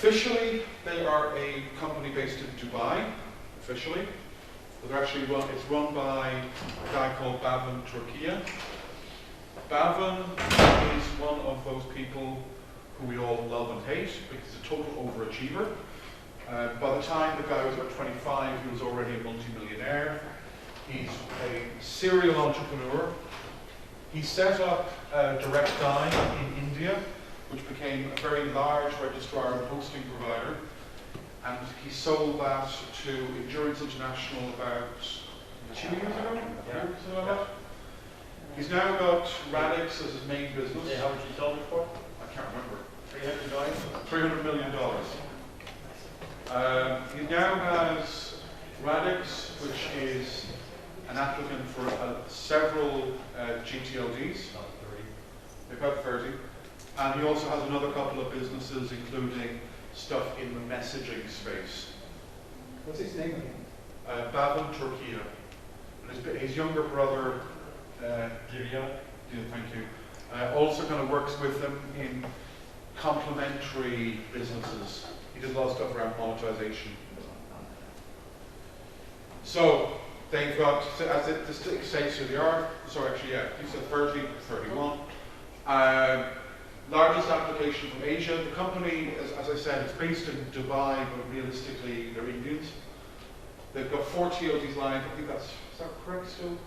Officially, they are a company based in Dubai, officially. But they're actually it's run by a guy called Bavin Turkiya. Bavin is one of those people who we all love and hate because he's a total overachiever. By the time the guy was about 25, he was already a multi-millionaire. He's a serial entrepreneur. He set up Direct Dye in India, which became a very large registrar and hosting provider. And he sold that to Endurance International about 2 years ago? Yeah. He's now got Radix as his main business. Yeah, how much you sold it for? I can't remember. $300 million. He now has Radix, which is an applicant for several GTLDs. About 30. And he also has another couple of businesses, including stuff in the messaging space. What's his name again? Bavin Turkiya. And his younger brother, Julia. thank you, also kind of works with them in complementary businesses. He did a lot of stuff around monetization. So they've got, as it states who they are, so actually, yeah, you said 30, 31. Largest application from Asia. The company, as I said, it's based in Dubai, but realistically, they're Indians. They've got 4 TLDs live. I think is that correct still?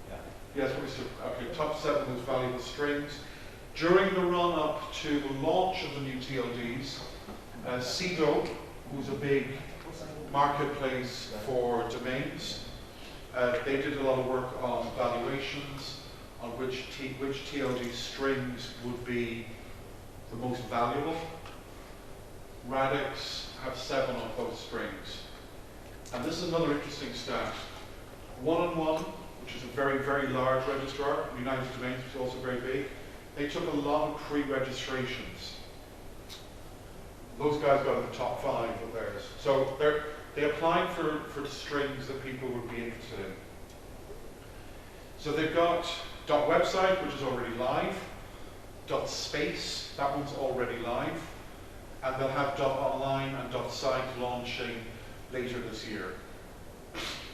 Yeah. Yes, probably still. Okay, top 7 most valuable strings. During the run-up to the launch of the new TLDs, Cedo, who's a big marketplace for domains, they did a lot of work on valuations, on which TLD strings would be the most valuable. Radix have 7 of those strings. And this is another interesting stat. 1&1, which is a very, very large registrar, United Domains, which is also very big, they took a lot of pre-registrations. Those guys got in the top 5 of theirs. So they applied for strings that people would be interested in. So they've got .website, which is already live, .space, that one's already live, and they'll have .online and .site launching later this year.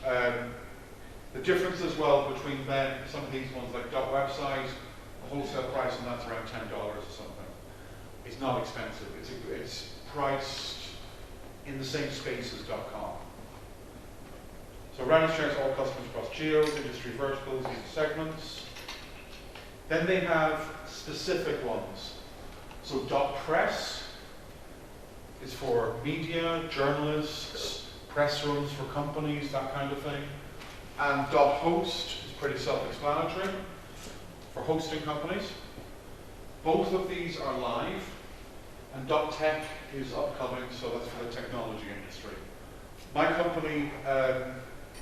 The difference as well between them, some of these ones like .website, the wholesale price on that's around $10 or something. It's not expensive. It's priced in the same space as .com. So Registrar has all customers across geos, industry verticals, user segments. Then they have specific ones. So .press is for media, journalists, press rooms for companies, that kind of thing. And .host is pretty self-explanatory for hosting companies. Both of these are live, and .tech is upcoming, so that's for the technology industry. My company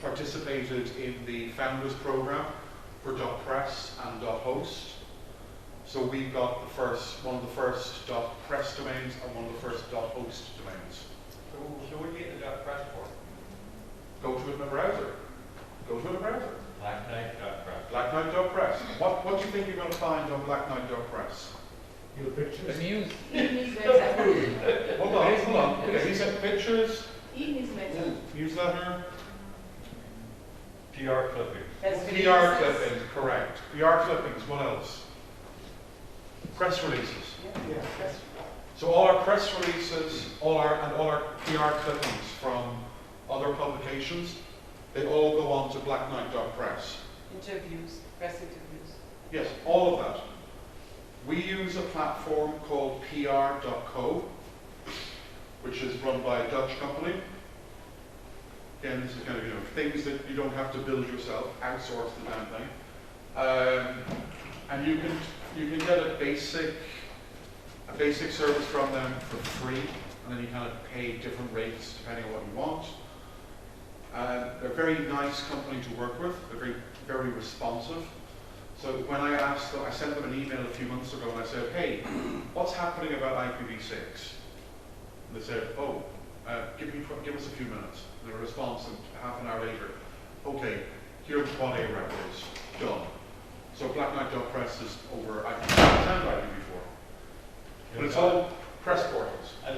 participated in the Founders Program for .press and .host. So we got one of the first .press domains and one of the first .host domains. So what do you get the .press for? Go to it in a browser. Go to it in a browser. Blackknight.press. Blackknight.press. What do you think you're going to find on Blackknight.press? Your pictures. The news. Hold on. Okay, he said pictures, E-newsletter. newsletter, PR clippings. PR clippings, correct. PR clippings, what else? Press releases. Yeah. So all our press releases, all our PR clippings from other publications, they all go on to blackknight.press. Interviews, press interviews. Yes, all of that. We use a platform called PR.co, which is run by a Dutch company. Again, this is kind of things that you don't have to build yourself, outsource the damn thing. And you can get a basic service from them for free, and then you kind of pay different rates depending on what you want. They're a very nice company to work with. They're very, very responsive. So when I sent them an email a few months ago and I said, hey, what's happening about IPv6? And they said, oh, give us a few minutes. And the response half an hour later, okay, here's what a rep is, done. So blackknight.press is over IPv6 and IPv4. But it's all press portals. I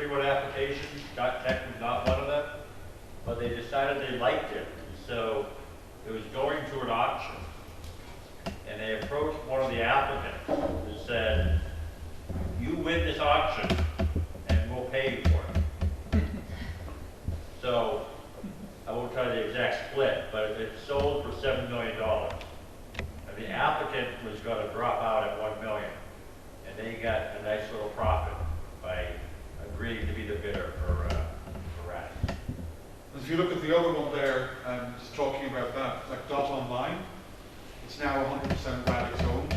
31 applications, .tech was not one of them, but they decided they liked it. So it was going to an auction. And they approached one of the applicants and said, you win this auction and we'll pay you for it. So I won't tell you the exact split, but it sold for $7 million. And the applicant was going to drop out at $1 million. And they got a nice little profit by agreeing to be the bidder for Radix. If you look at the other one there, just talking about that, like Dot Online, it's now 100% Radix owned.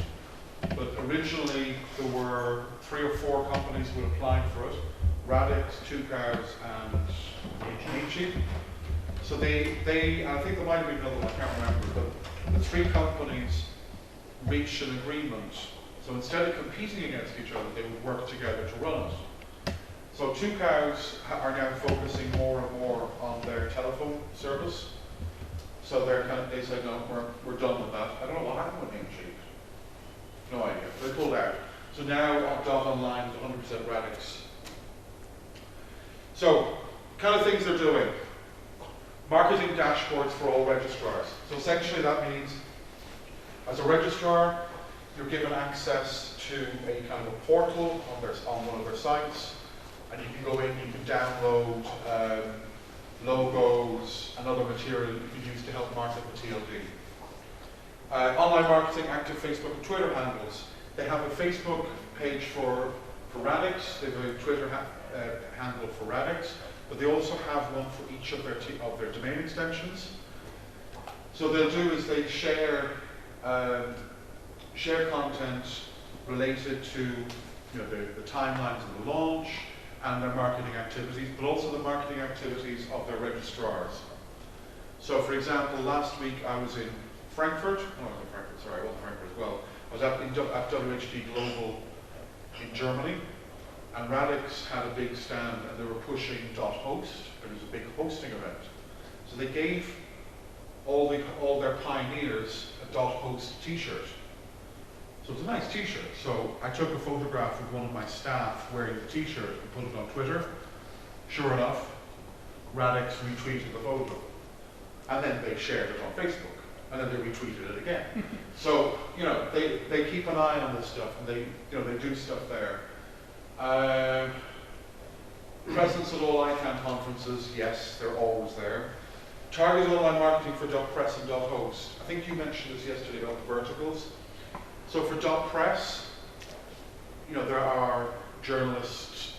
But originally there were 3 or 4 companies who applied for it: Radix, Two Cows, and H. So they, I think there might have been another one, I can't remember, but the 3 companies reached an agreement. So instead of competing against each other, they would work together to run it. So Two Cows are now focusing more and more on their telephone service. So they said, no, we're done with that. I don't know what happened with Namecheap. No idea. They pulled out. So now Dot Online is 100% Radix. So, kind of things they're doing. Marketing dashboards for all registrars. So essentially that means, as a registrar, you're given access to a kind of a portal on one of their sites, and you can go in, you can download logos and other material you can use to help market the TLD. Online marketing, active Facebook and Twitter handles. They have a Facebook page for Radix, they have a Twitter handle for Radix, but they also have one for each of their domain extensions. So they'll do is they share content related to the timelines of the launch and their marketing activities, but also the marketing activities of their registrars. So for example, last week I was in Frankfurt, I wasn't Frankfurt as well. I was at WHD Global in Germany, and Radix had a big stand and they were pushing .host. It was a big hosting event. So they gave all their pioneers a .host t-shirt. So it's a nice t-shirt. So I took a photograph of one of my staff wearing the t-shirt and put it on Twitter. Sure enough, Radix retweeted the photo. And then they shared it on Facebook. And then they retweeted it again. So, they keep an eye on this stuff and they do stuff there. Presence at all ICANN conferences, yes, they're always there. Targeted online marketing for .press and .host. I think you mentioned this yesterday about the verticals. So for .press, there are journalist,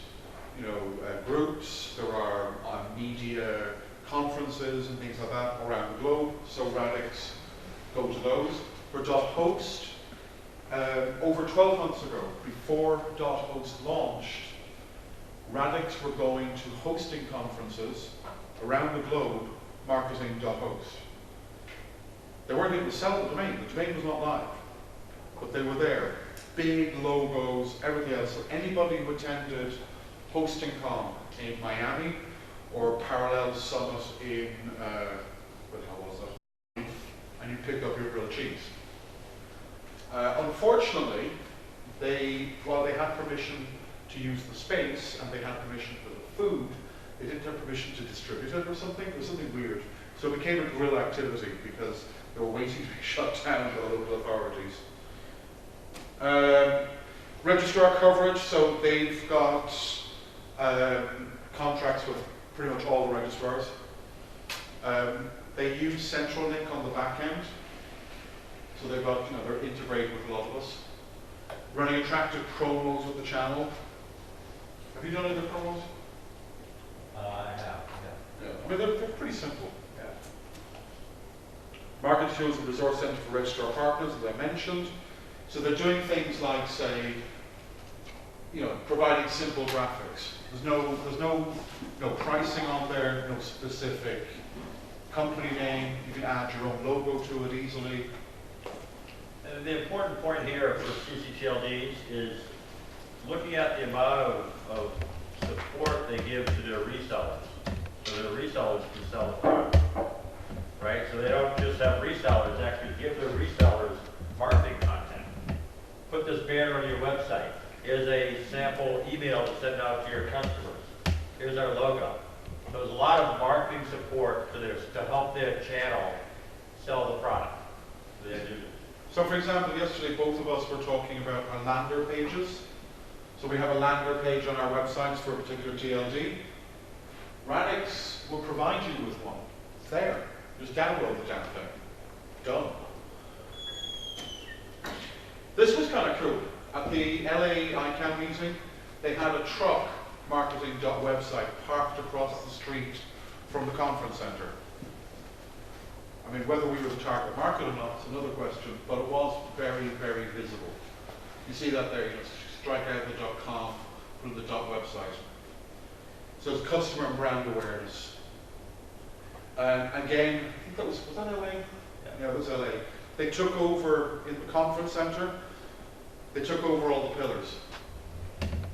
groups, there are media conferences and things like that around the globe. So Radix go to those. For .host, over 12 months ago, before .host launched, Radix were going to hosting conferences around the globe marketing .host. They weren't able to sell the domain was not live, but they were there. Big logos, everything else. So anybody who attended HostingCon in Miami or Parallel Summit in, what the hell was that? And you picked up your grilled cheese. Unfortunately, while they had permission to use the space and they had permission for the food, they didn't have permission to distribute it or something. It was something weird. So it became a guerrilla activity because they were waiting to be shut down by the local authorities. Registrar coverage, so they've got contracts with pretty much all the registrars. They use CentralLink on the back end. So they've got, they're integrated with a lot of us. Running attractive promos with the channel. Have you done any of the promos? I have, Yeah. I mean, they're pretty simple. Yeah. Market shows the resource center for registrar partners, as I mentioned. So they're doing things like, say, providing simple graphics. There's no pricing on there, no specific company name. You can add your own logo to it easily. And the important point here for CCTLDs is looking at the amount of support they give to their resellers. So their resellers can sell the product, right? So they don't just have resellers, they actually give their resellers marketing content. Put this banner on your website. Here's a sample email to send out to your customers. here's our logo. So there's a lot of marketing support to help their channel sell the product to their users. So for example, yesterday both of us were talking about our lander pages. So we have a lander page on our websites for a particular TLD. Radix will provide you with one. It's there. Just download the damn thing. Done. This was kind of cool. At the LA ICANN meeting, they had a truck marketing.website parked across the street from the conference center. I mean, whether we were the target market or not is another question, but it was very, very visible. You see that there, you know, strike out the .com, put in the .website. So it's customer and brand awareness. Again, I think that was that LA? Yeah, it was LA. They took over in the conference center, they took over all the pillars.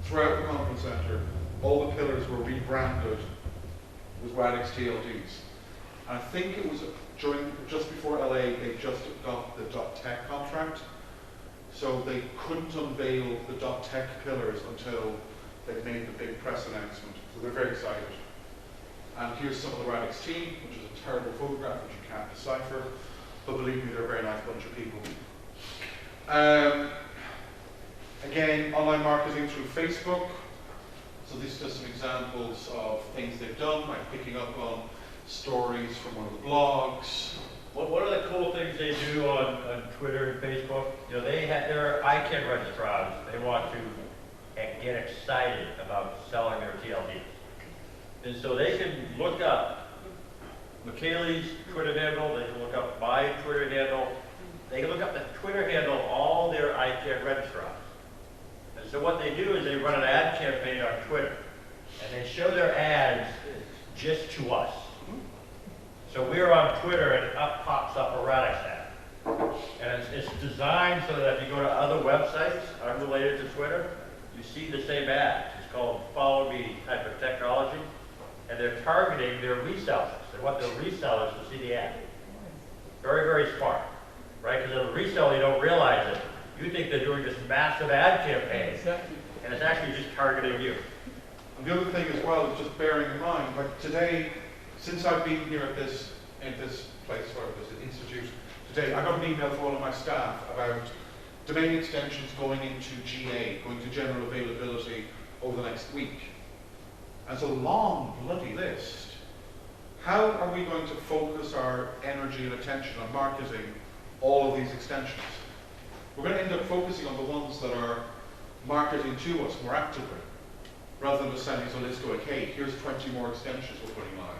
Throughout the conference center, all the pillars were rebranded with Radix TLDs. And I think it was just before LA, they just got the .tech contract. So they couldn't unveil the .tech pillars until they made the big press announcement. So they're very excited. And here's some of the Radix team, which is a terrible photograph which you can't decipher. But believe me, they're a very nice bunch of people. Again, online marketing through Facebook. So these are just some examples of things they've done, like picking up on stories from one of the blogs. One of the cool things they do on Twitter and Facebook, you know, they have their ICANN registrars. They want to get excited about selling their TLDs. And so they can look up McKaylee's Twitter handle, they can look up my Twitter handle, they can look up the Twitter handle of all their ICANN registrars. And so what they do is they run an ad campaign on Twitter, and they show their ads just to us. So we're on Twitter, and up pops up a Radix ad. And it's designed so that if you go to other websites unrelated to Twitter, you see the same ad. It's called Follow Me type of technology. And they're targeting their resellers. They want their resellers to see the ad. Very, very smart, right? Because as a reseller, you don't realize it. You think they're doing this massive ad campaign, and it's actually just targeting you. And the other thing as well is just bearing in mind, like today, since I've been here at this place, or this institute, today I got an email from one of my staff about domain extensions going into GA, going to general availability over the next week. And it's a long bloody list. How are we going to focus our energy and attention on marketing all of these extensions? We're going to end up focusing on the ones that are marketing to us more actively, rather than just sending us a list going, hey, here's 20 more extensions we're putting live.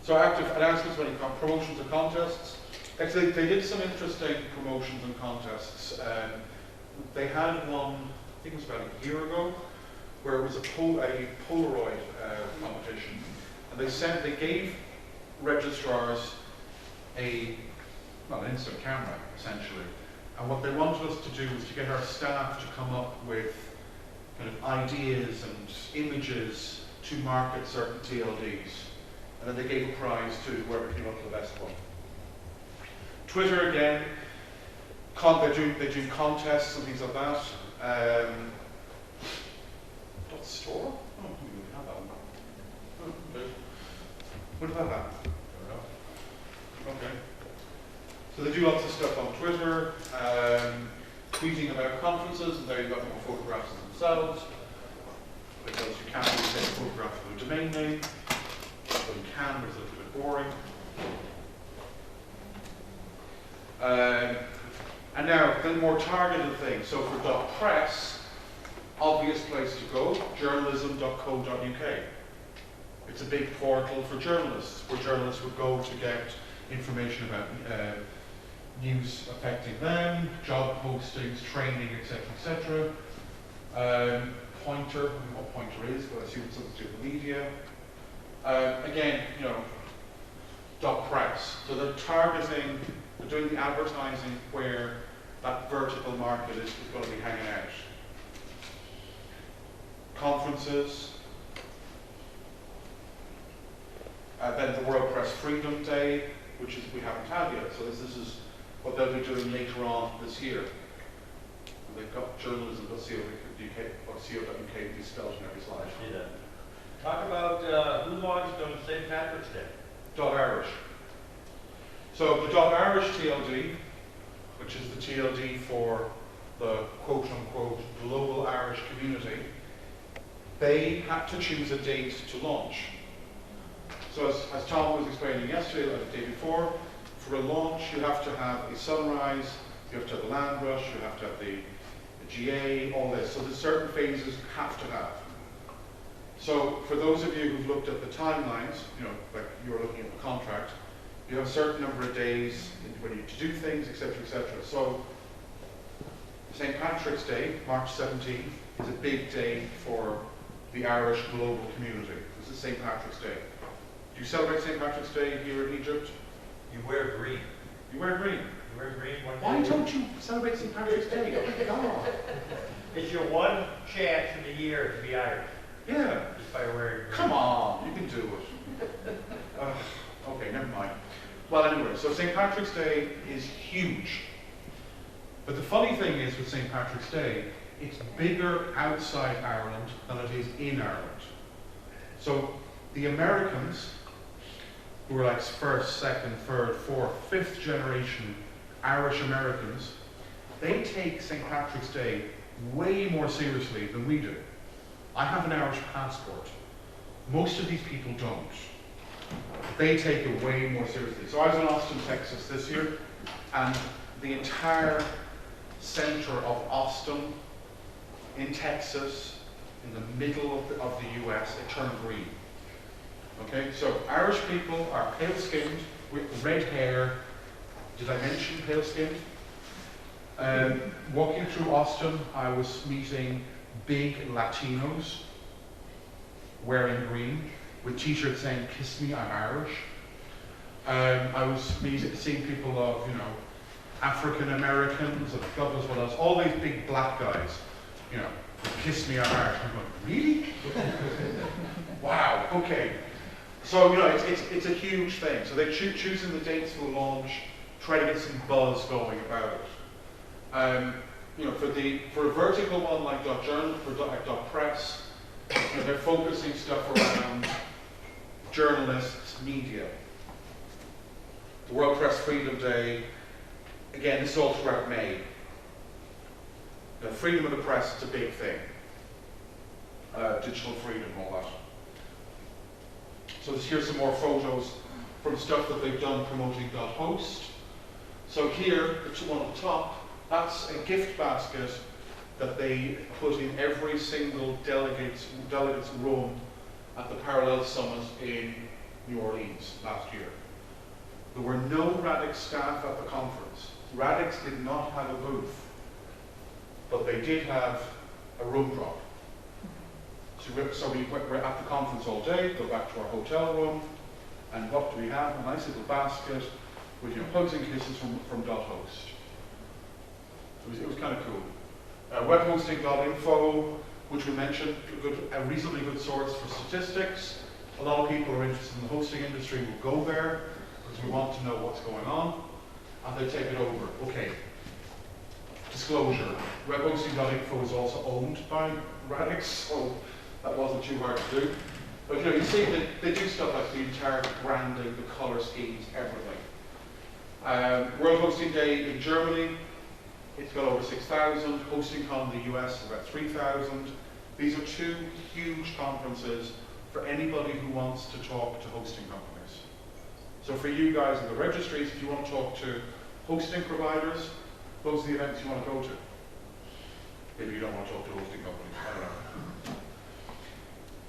So active announcements when it comes promotions and contests. Actually, they did some interesting promotions and contests. They had one, I think it was about a year ago, where it was a Polaroid competition. And they gave registrars an instant camera, essentially. And what they wanted us to do was to get our staff to come up with kind of ideas and images to market certain TLDs. And then they gave a prize to whoever came up with the best one. Twitter, again, they do contests and things like that. .store? Oh, we don't have that one. Oh, okay. What about that? Okay. So they do lots of stuff on Twitter, tweeting about conferences, and there you've got more photographs of themselves, because you can't really take a photograph of a domain name, but you can, it's a little bit boring. And now, the more targeted things. So for .press, obvious place to go, journalism.co.uk. It's a big portal for journalists, where journalists would go to get information about news affecting them, job postings, training, etc., etc. Pointer, I don't know what Pointer is, but I assume it's something to do with media. Again, you know, .press. So they're targeting, they're doing the advertising where that vertical market is going to be hanging out. Conferences. Then the World Press Freedom Day, which is we haven't had yet. So this is what they'll be doing later on this year. And they've got journalism.co.uk to be spelled in every slide. I see that. Talk about who launched on St. Patrick's Day. .irish. So the .irish TLD, which is the TLD for the quote-unquote global Irish community, they had to choose a date to launch. So as Tom was explaining yesterday, like the day before, for a launch you have to have a sunrise, you have to have a land rush, you have to have the GA, all this. So there's certain phases you have to have. So for those of you who've looked at the timelines, you know, like you were looking at the contract, you have a certain number of days when you need to do things, etc., etc. So St. Patrick's Day, March 17th, is a big day for the Irish global community. This is St. Patrick's Day. Do you celebrate St. Patrick's Day here in Egypt? You wear green. You wear green. You wear green one day. Why don't you celebrate St. Patrick's Day? Oh my God. It's your one chance in the year to be Irish, Yeah. just by wearing green. Come on, you can do it. Okay, never mind. Well, anyway, so St. Patrick's Day is huge. But the funny thing is with St. Patrick's Day, it's bigger outside Ireland than it is in Ireland. So the Americans, who are like first, second, third, fourth, fifth generation Irish Americans, they take St. Patrick's Day way more seriously than we do. I have an Irish passport. Most of these people don't. They take it way more seriously. So I was in Austin, Texas this year, and the entire center of Austin, in Texas, in the middle of the US, it turned green. Okay, so Irish people are pale-skinned, with red hair. Did I mention pale-skinned? Walking through Austin, I was meeting big Latinos wearing green, with t-shirts saying, "Kiss me, I'm Irish." I was seeing people of, you know, African Americans, and God knows what else, all these big black guys, you know, "Kiss me, I'm Irish." I'm going, really? Wow, okay. So, you know, it's a huge thing. So they're choosing the dates for the launch, try to get some buzz going about it. You know, for a vertical one like .journal, like .press, you know, they're focusing stuff around journalists, media. The World Press Freedom Day, again, this is all throughout May. The freedom of the press is a big thing. Digital freedom, all that. So here's some more photos from stuff that they've done promoting .host. So here, the one at the top, that's a gift basket that they put in every single delegate's room at the Parallel Summit in New Orleans last year. There were no Radix staff at the conference. Radix did not have a booth, but they did have a room drop. So we were at the conference all day, go back to our hotel room, and what do we have? A nice little basket with, you know, hugs and kisses from .host. It was kind of cool. Webhosting.info, which we mentioned, a reasonably good source for statistics. A lot of people who are interested in the hosting industry will go there because we want to know what's going on, and they take it over. Okay. Disclosure. Webhosting.info is also owned by Radix, so that wasn't too hard to do. But you know, you see they do stuff like the entire branding, the color schemes, everything. World Hosting Day in Germany, it's got over 6,000. HostingCon in the US is about 3,000. These are two huge conferences for anybody who wants to talk to hosting companies. So for you guys in the registries, if you want to talk to hosting providers, those are the events you want to go to. Maybe you don't want to talk to hosting companies, I don't know.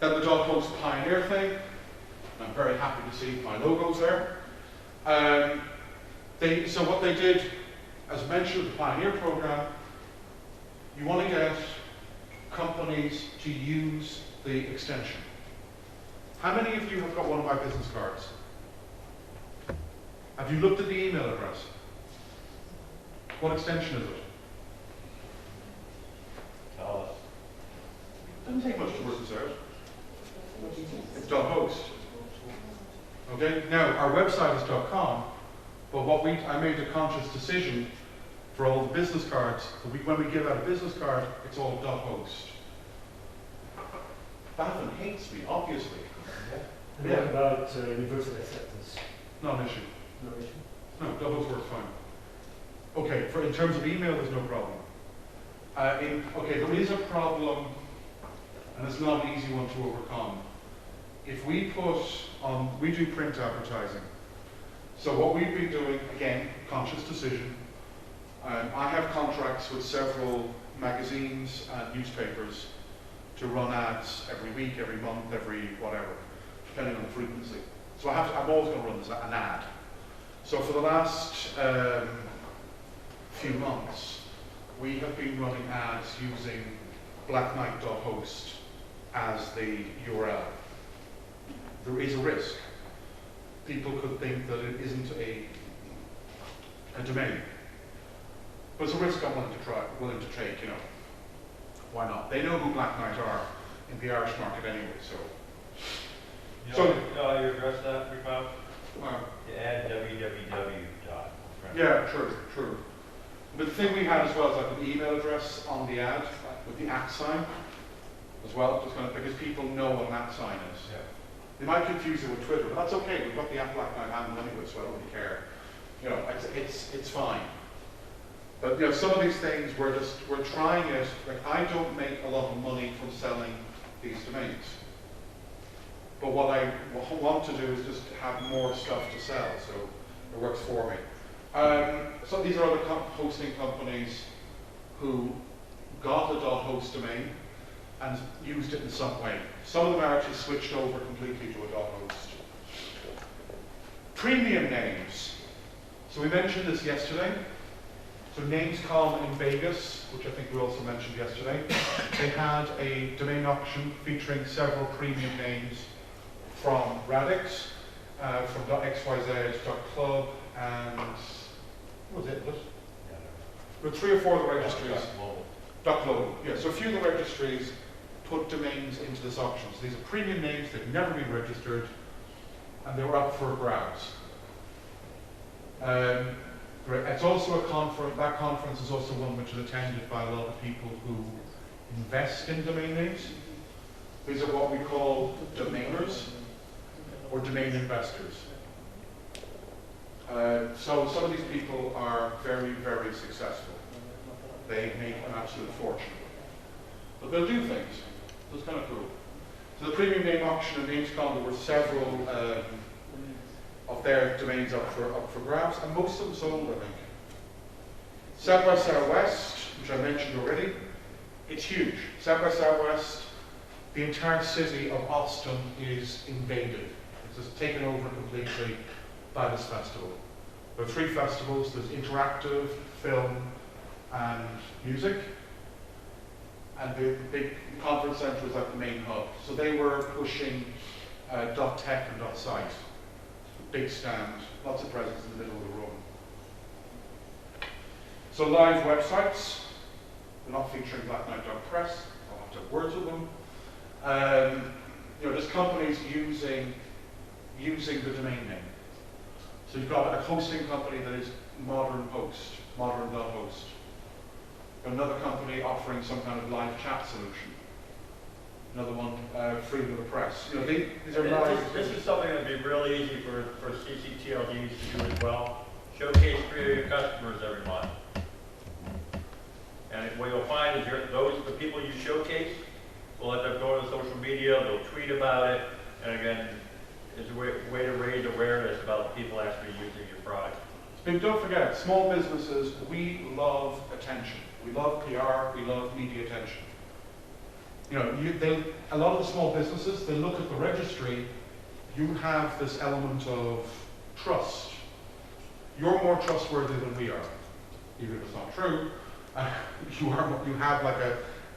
Then the .host Pioneer thing. I'm very happy to see my logos there. So what they did, as mentioned, the Pioneer program, you want to get companies to use the extension. How many of you have got one of my business cards? Have you looked at the email address? What extension is it? Tell us. Doesn't take much to work this out. It's .host. Okay, now our website is .com, but I made a conscious decision for all the business cards, when we give out a business card, it's all .host. Baffin hates me, obviously. And what about universal acceptance? Not an issue. No issue? No, doubles works fine. Okay, in terms of email, there's no problem. Okay, there is a problem, and it's not an easy one to overcome. If we put on, we do print advertising. So what we've been doing, again, conscious decision, I have contracts with several magazines and newspapers to run ads every week, every month, every whatever, depending on the frequency. So I'm always going to run an ad. So for the last few months, we have been running ads using blacknight.host as the URL. There is a risk. People could think that it isn't a domain. But it's a risk I'm willing to take, you know. Why not? They know who Black Knight are in the Irish market anyway, so. You know how you address that, Bob? You add www. Yeah, true. But the thing we had as well is like an email address on the ad with the @ sign as well, just kind of, because people know what an @ sign is. Yeah. They might confuse it with Twitter, but that's okay. We've got the Black Knight handle anyway, so I don't really care. You know, it's fine. But you know, some of these things we're trying it. Like I don't make a lot of money from selling these domains, but what I want to do is just have more stuff to sell, so it works for me. So these are other hosting companies who got a .host domain and used it in some way. Some of them are actually switched over completely to a .host. Premium names. So we mentioned this yesterday. So Names.com in Vegas, which I think we also mentioned yesterday, they had a domain auction featuring several premium names from Radix, from .xyz, .club, and what was it? There were 3 or 4 of the registries. .global. Yeah, so a few of the registries put domains into this auction. So these are premium names, they've never been registered, and they were up for grabs. It's also a conference, that conference is also one which is attended by a lot of people who invest in domain names. These are what we call domainers or domain investors. So some of these people are very, very successful. They make an absolute fortune. But they'll do things. So it's kind of cool. So the premium name auction at Names.com, there were several of their domains up for grabs, and most of them sold, I think. South by Southwest, which I mentioned already, it's huge. South by Southwest, the entire city of Austin is invaded. It's just taken over completely by this festival. There are 3 festivals. There's interactive, film, and music. And the big conference center is like the main hub. So they were pushing .tech and .site. Big stand, lots of presence in the middle of the room. So live websites, they're not featuring blacknight.press, I'll have to have words with them. You know, there's companies using the domain name. So you've got a hosting company that is modern.host. Another company offering some kind of live chat solution. Another one, freedom of the press. You know, these are live. This is something that would be really easy for CCTLDs to do as well. Showcase 3 of your customers every month. And what you'll find is the people you showcase will let them go to social media, they'll tweet about it, and again, it's a way to raise awareness about people actually using your product. But don't forget, small businesses, we love attention. We love PR, we love media attention. You know, a lot of the small businesses, they look at the registry, you have this element of trust. You're more trustworthy than we are, even if it's not true. You have like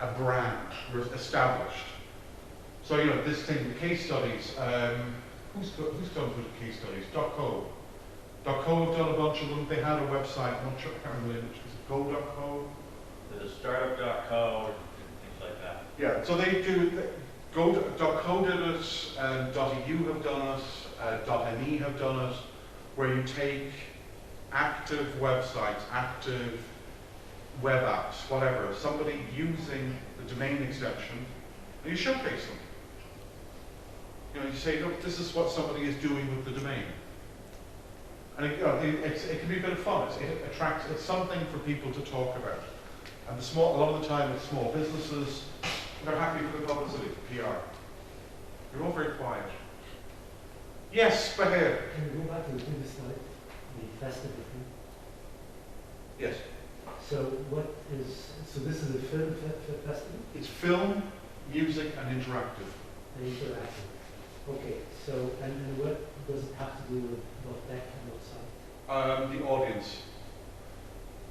a brand, you're established. So, you know, this thing, the case studies, who's done good case studies? .co. .co have done a bunch of them. They had a website, I'm not sure, I can't remember, was it go.co? There's startup.co and things like that. Yeah, so they do, .co did it, .eu have done it, .me have done it, where you take active websites, active web apps, whatever, somebody using the domain extension, and you showcase them. You know, you say, look, this is what somebody is doing with the domain. And it, you know, it can be a bit of fun. It attracts, it's something for people to talk about. And a lot of the time it's small businesses, they're happy for the publicity, PR. You're all very quiet. Yes, go ahead. Can we go back to the previous slide, the festive thing? Yes. So this is a film festival? It's film, music, and interactive. And interactive. Okay, so, and what does it have to do with both tech and outside? The audience.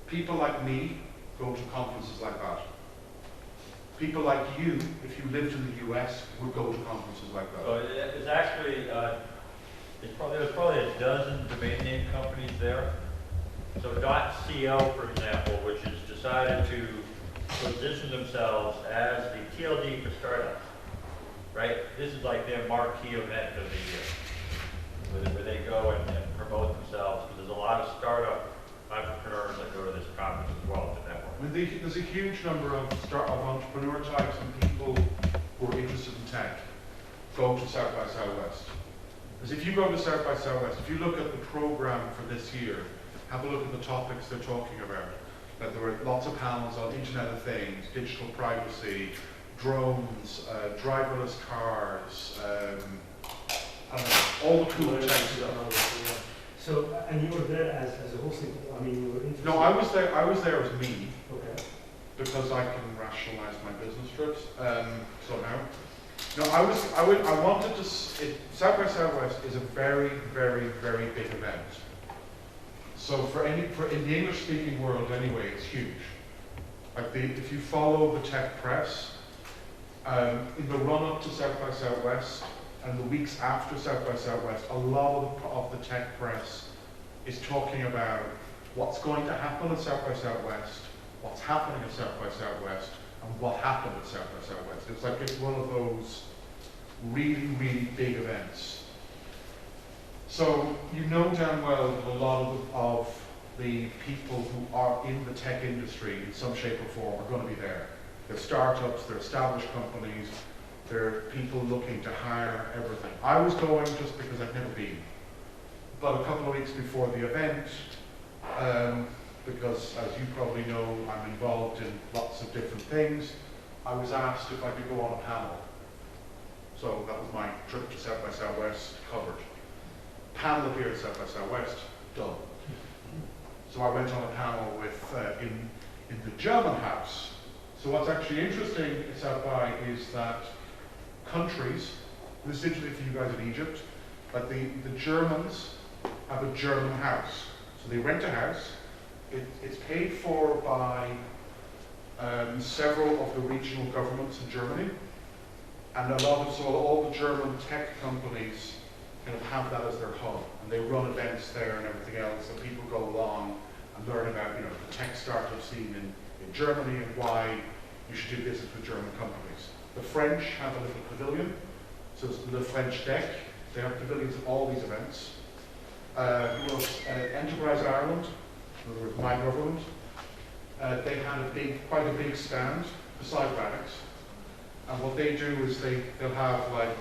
People like me go to conferences like that. People like you, if you lived in the US, would go to conferences like that. So it's actually, there's probably a dozen domain name companies there. So .co, for example, which has decided to position themselves as the TLD for startups, right? This is like their marquee event of the year, where they go and promote themselves, because there's a lot of startup entrepreneurs that go to this conference as well to network. I mean, there's a huge number of entrepreneur types and people who are interested in tech go to South by Southwest. Because if you go to South by Southwest, if you look at the program for this year, have a look at the topics they're talking about. That there were lots of panels on Internet of Things, digital privacy, drones, driverless cars, I don't know, all the cool tech stuff. So, and you were there as a hosting, I mean, you were interested? No, I was there as me, Okay. because I can rationalize my business trips somehow. No, I wanted to. South by Southwest is a very, very, very big event. So in the English-speaking world anyway, it's huge. Like if you follow the tech press, in the run-up to South by Southwest and the weeks after South by Southwest, a lot of the tech press is talking about what's going to happen at South by Southwest, what's happening at South by Southwest, and what happened at South by Southwest. It's like it's one of those really, really big events. So you know damn well that a lot of the people who are in the tech industry in some shape or form are going to be there. They're startups, they're established companies, they're people looking to hire everything. I was going just because I'd never been. But a couple of weeks before the event, because as you probably know, I'm involved in lots of different things, I was asked if I could go on a panel. So that was my trip to South by Southwest covered. Panel appeared at South by Southwest, done. So I went on a panel with in the German house. So what's actually interesting at South by is that countries, this is interesting for you guys in Egypt, like the Germans have a German house. So they rent a house. It's paid for by several of the regional governments in Germany. And all the German tech companies kind of have that as their hub, and they run events there and everything else, and people go along and learn about, you know, the tech startup scene in Germany and why you should do business with German companies. The French have a little pavilion, so it's the French deck. They have pavilions at all these events. Enterprise Ireland, in other words, my government, they had quite a big stand beside Barracks. And what they do is they'll have like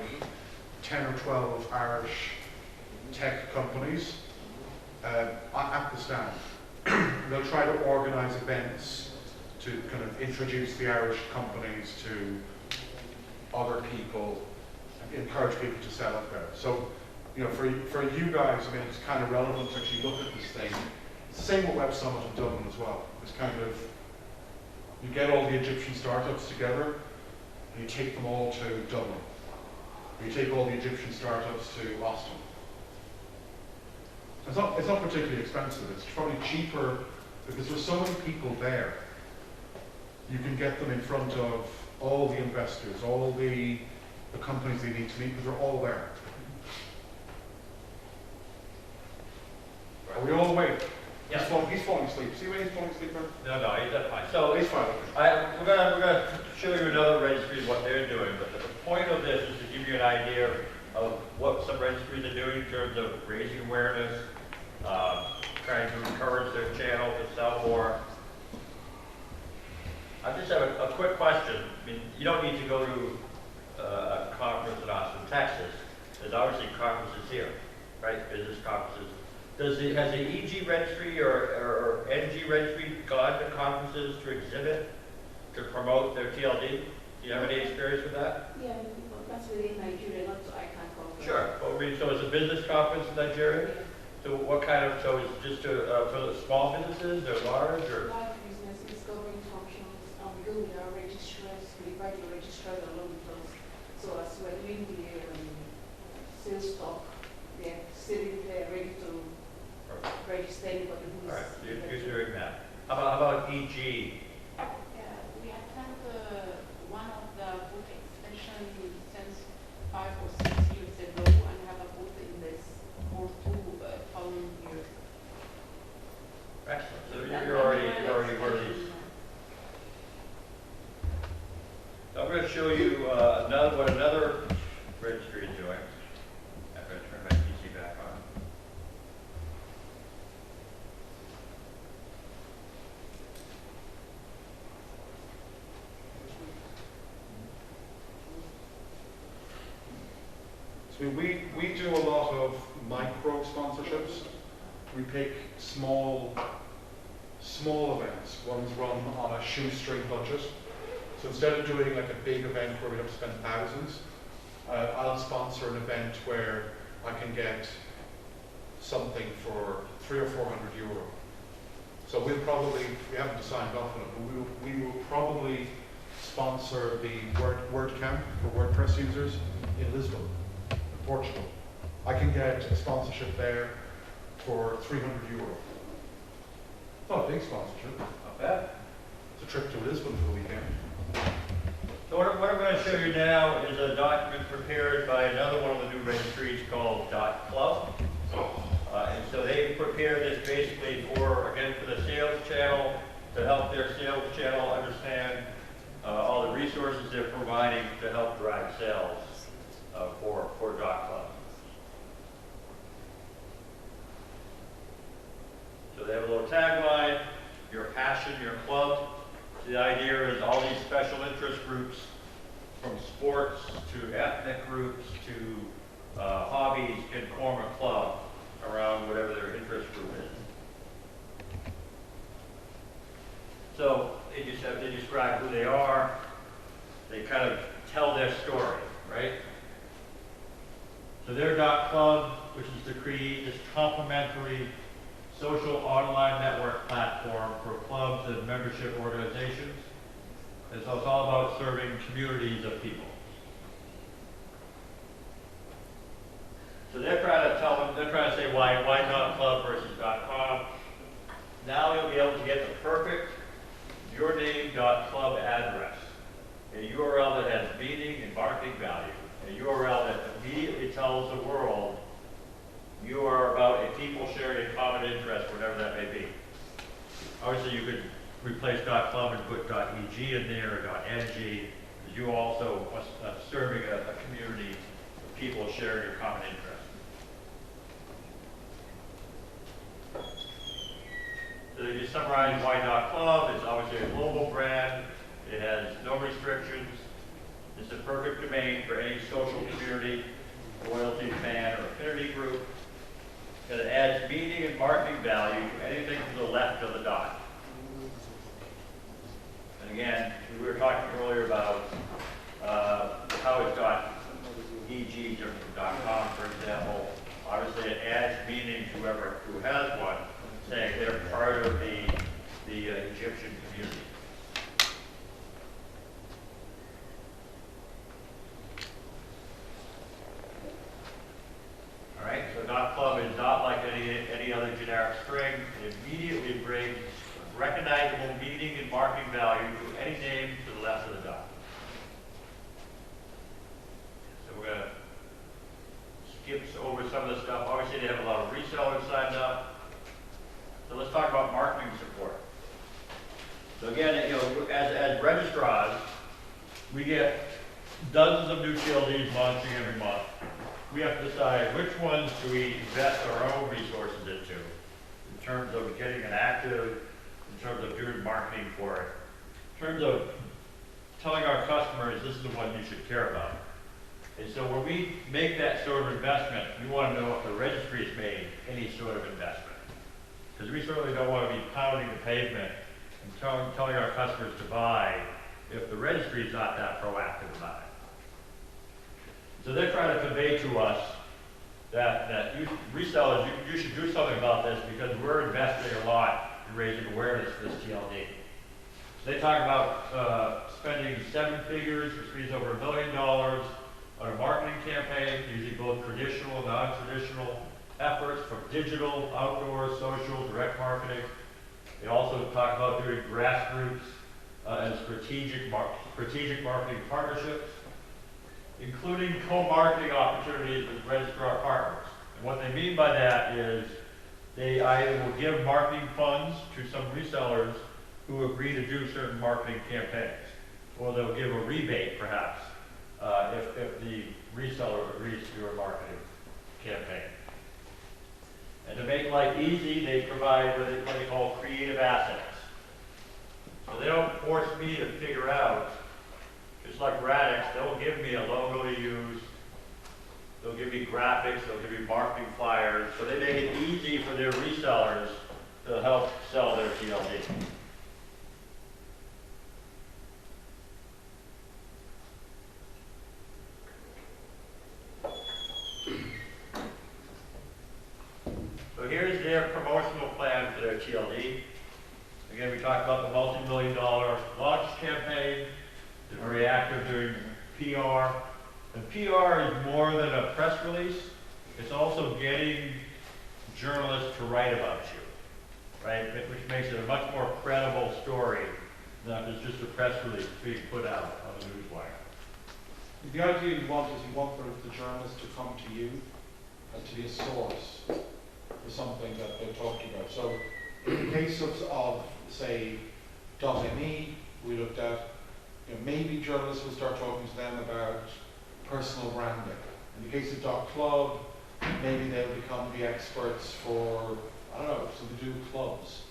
10 or 12 Irish tech companies at the stand. They'll try to organize events to kind of introduce the Irish companies to other people and encourage people to sell it there. So, you know, for you guys, I mean, it's kind of relevant to actually look at this thing. It's the same with Web Summit in Dublin as well. It's kind of, you get all the Egyptian startups together and you take them all to Dublin. You take all the Egyptian startups to Austin. It's not particularly expensive. It's probably cheaper because there's so many people there. You can get them in front of all the investors, all the companies they need to meet, because they're all there. Are we all awake? Yeah. He's falling asleep. See where he's falling asleep now? No, he's done fine. So He's fine. we're gonna show you another registry of what they're doing, but the point of this is to give you an idea of what some registries are doing in terms of raising awareness, trying to encourage their channel to sell more. I just have a quick question. I mean, you don't need to go to a conference in Austin, Texas, there's obviously conferences here, right, business conferences. Has the EG registry or NG registry gone to conferences to exhibit, to promote their TLD? Do you have any experience with that? Yeah, well, that's within Nigeria, not so I can't cover. Sure. Well, so it's a business conference in Nigeria? So what kind of, so it's just for the small businesses, or large, or? Large business, discovery functions, because we are registrars, we invite the registrars along with us. So as we're doing the sales talk, they're sitting there ready to register anybody who's. All right, so you're doing that. How about EG? Yeah, we attend one of the booth extension since 5 or 6 years ago and have a booth in this or 2 following years. Excellent. So you're already one of these. I'm going to show you what another registry is doing. I'm going to turn my PC back on. So we do a lot of micro sponsorships. We pick small events, ones run on a shoestring budget. So instead of doing like a big event where we have to spend thousands, I'll sponsor an event where I can get something for 300 or 400 euro. So we haven't signed off on it, but we will probably sponsor the WordCamp for WordPress users in Lisbon, Portugal. I can get a sponsorship there for 300 euro. Not a big sponsorship. Not bad. It's a trip to Lisbon for the weekend. So what I'm going to show you now is a document prepared by another one of the new registries called .club. And so they prepared this basically for the sales channel, to help their sales channel understand all the resources they're providing to help drive sales for .club. So they have a little tagline, your passion, your club. So the idea is all these special interest groups, from sports to ethnic groups to hobbies, can form a club around whatever their interest group is. So they describe who they are. They kind of tell their story, right? So their .club, which is to create this complementary social online network platform for clubs and membership organizations. And so it's all about serving communities of people. So they're trying to say why .club versus .com. Now you'll be able to get the perfect your name .club address, a URL that has meaning and marketing value, a URL that immediately tells the world you are about a people sharing a common interest, whatever that may be. Obviously, you could replace .club and put .eg in there, or .ng, because you also are serving a community of people sharing a common interest. So they just summarize why .club. It's obviously a global brand. It has no restrictions. It's a perfect domain for any social community, loyalty fan, or affinity group. And it adds meaning and marketing value to anything to the left of the dot. And again, we were talking earlier about how it's .eg different from .com, for example. Obviously, it adds meaning to who has one, saying they're part of the Egyptian community. All right, so .club is not like any other generic string. It immediately brings recognizable meaning and marketing value to any name to the left of the dot. So we're going to skip over some of the stuff. Obviously, they have a lot of resellers signed up. So let's talk about marketing support. So again, as registrars, we get dozens of new TLDs launching every month. We have to decide which ones do we invest our own resources into, in terms of getting it active, in terms of doing marketing for it, in terms of telling our customers this is the one you should care about. And so when we make that sort of investment, we want to know if the registry has made any sort of investment. Because we certainly don't want to be pounding the pavement and telling our customers to buy if the registry is not that proactive about it. So they're trying to convey to us that you resellers, you should do something about this because we're investing a lot in raising awareness for this TLD. So they talk about spending 7 figures, which means over $1 million, on a marketing campaign using both traditional and non-traditional efforts from digital, outdoor, social, direct marketing. They also talk about doing grassroots and strategic marketing partnerships, including co-marketing opportunities with registrar partners. And what they mean by that is they either will give marketing funds to some resellers who agree to do certain marketing campaigns, or they'll give a rebate perhaps if the reseller agrees to do a marketing campaign. And to make life easy, they provide what they call creative assets. So they don't force me to figure out, just like Radix, they'll give me a logo to use, they'll give me graphics, they'll give me marketing flyers, so they make it easy for their resellers to help sell their TLD. So here's their promotional plan for their TLD. Again, we talked about the multi-million-dollar launch campaign. They're very active doing PR. And PR is more than a press release. It's also getting journalists to write about you, right? Which makes it a much more credible story than if it's just a press release being put out on the newswire. The idea you want is you want the journalists to come to you and to be a source for something that they're talking about. So in the case of say, .me, we looked at, maybe journalists will start talking to them about personal branding. In the case of .club, maybe they'll become the experts for, I don't know, something to do with clubs.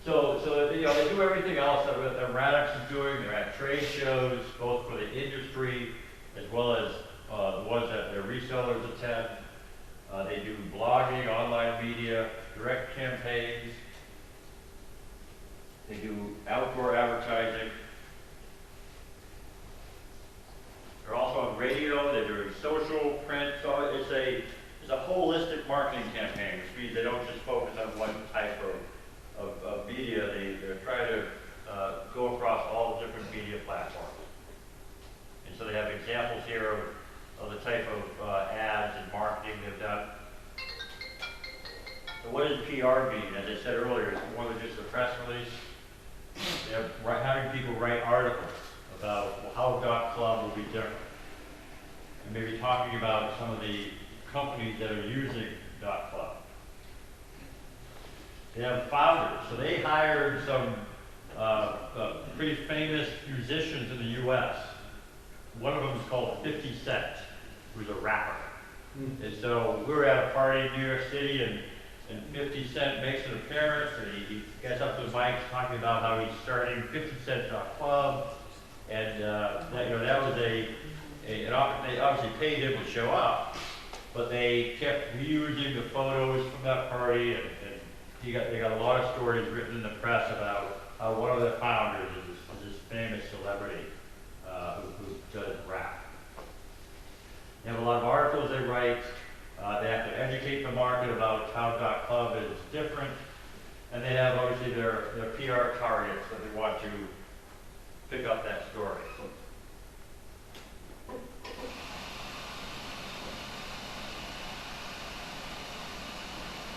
So they do everything else that Radix is doing. They're at trade shows, both for the industry as well as the ones that their resellers attend. They do blogging, online media, direct campaigns. They do outdoor advertising. They're also on radio. They're doing social, print. So it's a holistic marketing campaign, which means they don't just focus on one type of media. They're trying to go across all the different media platforms. And so they have examples here of the type of ads and marketing they've done. So what does PR mean? As I said earlier, it's more than just a press release. They're having people write articles about how .club will be different. And maybe talking about some of the companies that are using .club. They have founders. So they hired some pretty famous musicians in the U.S. One of them is called 50 Cent, who's a rapper. And so we were at a party in New York City, and 50 Cent makes an appearance, and he gets up to the mic talking about how he's starting 50 Cent Club, and that was they obviously paid him to show up, but they kept reusing the photos from that party, and they got a lot of stories written in the press about how one of the founders is this famous celebrity who does rap. They have a lot of articles they write. They have to educate the market about how .club is different, and they have obviously their PR targets that they want to pick up that story.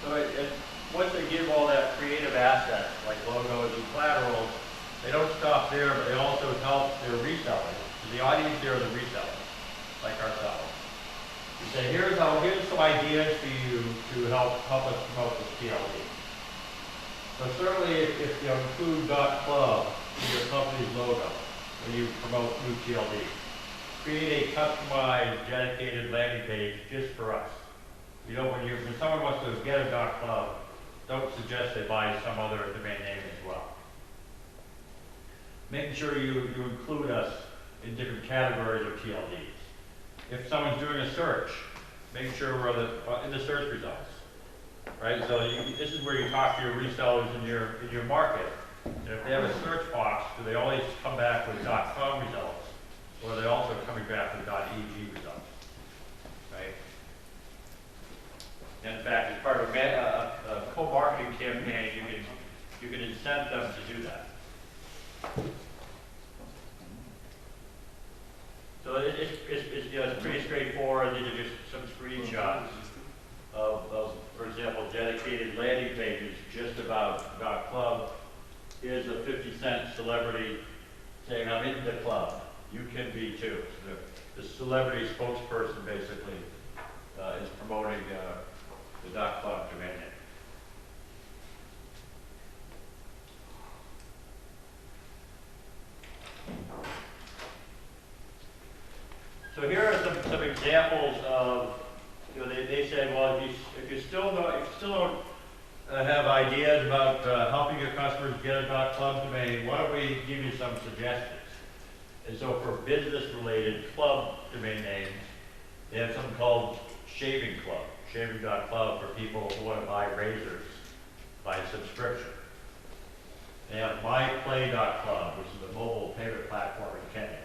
So once they give all that creative assets like logos and collaterals, they don't stop there, but they also help their resellers. So the audience here are the resellers, like ourselves. You say, here's some ideas for you to help us promote this TLD. So certainly if you include .club in your company's logo when you promote new TLD, create a customized, dedicated landing page just for us. When someone wants to get a .club, don't suggest they buy some other domain name as well. Making sure you include us in different categories of TLDs. If someone's doing a search, make sure we're in the search results, right? So this is where you talk to your resellers in your market. And if they have a search box, do they always come back with .com results, or are they also coming back with .eg results, right? And in fact, as part of a co-marketing campaign, you can incent them to do that. So it's pretty straightforward. These are just some screenshots of, for example, dedicated landing pages just about .club. Here's a 50-cent celebrity saying, I'm in the club. You can be too. So the celebrity spokesperson basically is promoting the .club domain name. So here are some examples of, they said, well, if you still don't have ideas about helping your customers get a .club domain, why don't we give you some suggestions? And so for business-related club domain names, they have something called Shaving Club, shaving.club for people who want to buy razors by subscription. They have myplay.club, which is a mobile payment platform in Kenya.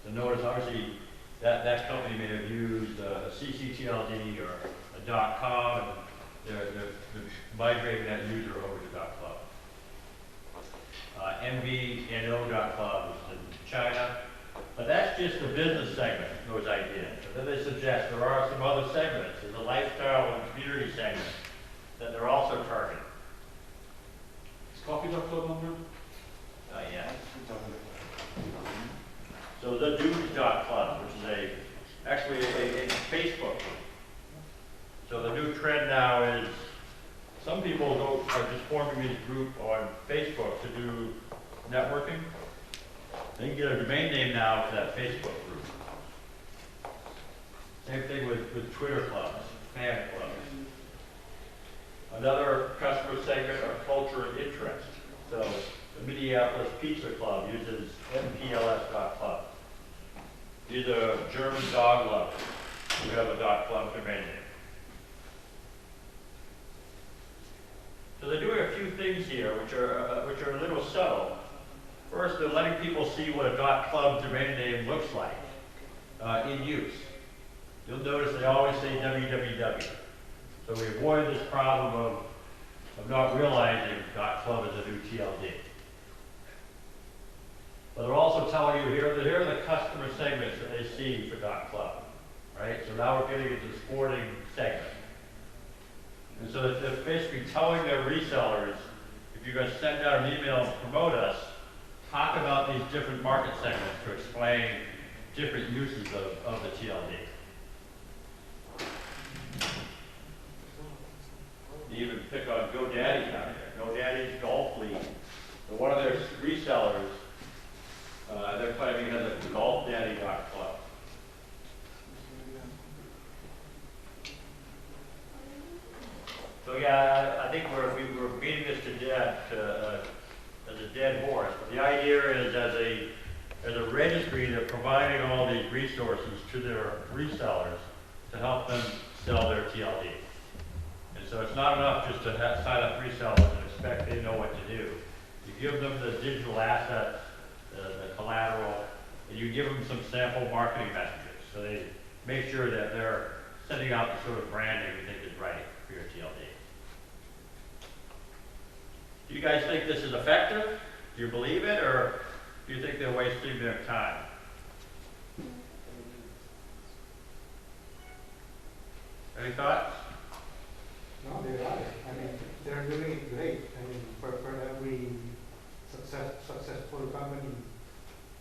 So notice, obviously, that company may have used a CCTLD or a .com, and they're migrating that user over to .club. MVNO.club is in China, but that's just the business segment, those ideas. And then they suggest there are some other segments. There's a lifestyle and community segment that they're also targeting. Is coffee.club on Yeah. So the Dudes.club, which is actually a Facebook group. So the new trend now is some people are just forming these groups on Facebook to do networking. They can get a domain name now for that Facebook group. Same thing with Twitter clubs, fan clubs. Another customer segment are culture and interest. So the Minneapolis Pizza Club uses mpls.club. These are German dog lovers who have a .club domain name. So they're doing a few things here which are a little subtle. First, they're letting people see what a .club domain name looks like in use. You'll notice they always say www. So we avoid this problem of not realizing .club is a new TLD. But they're also telling you here that here are the customer segments that they see for .club, right? So now we're getting into the sporting segment. And so they're basically telling their resellers, if you're going to send out an email and promote us, talk about these different market segments to explain different uses of the TLD. You even pick on GoDaddy down here. GoDaddy's Golf League. So one of their resellers, they're claiming it has a golfdaddy.club. So yeah, I think we're beating this to death as a dead horse. But the idea is as a registry, they're providing all these resources to their resellers to help them sell their TLD. And so it's not enough just to sign up resellers and expect they know what to do. You give them the digital assets, the collateral, and you give them some sample marketing messages. So they make sure that they're sending out the sort of branding you think is right for your TLD. Do you guys think this is effective? Do you believe it, or do you think they're wasting their time? Any thoughts? No, they're right. I mean, they're doing it great. I mean, for every successful company,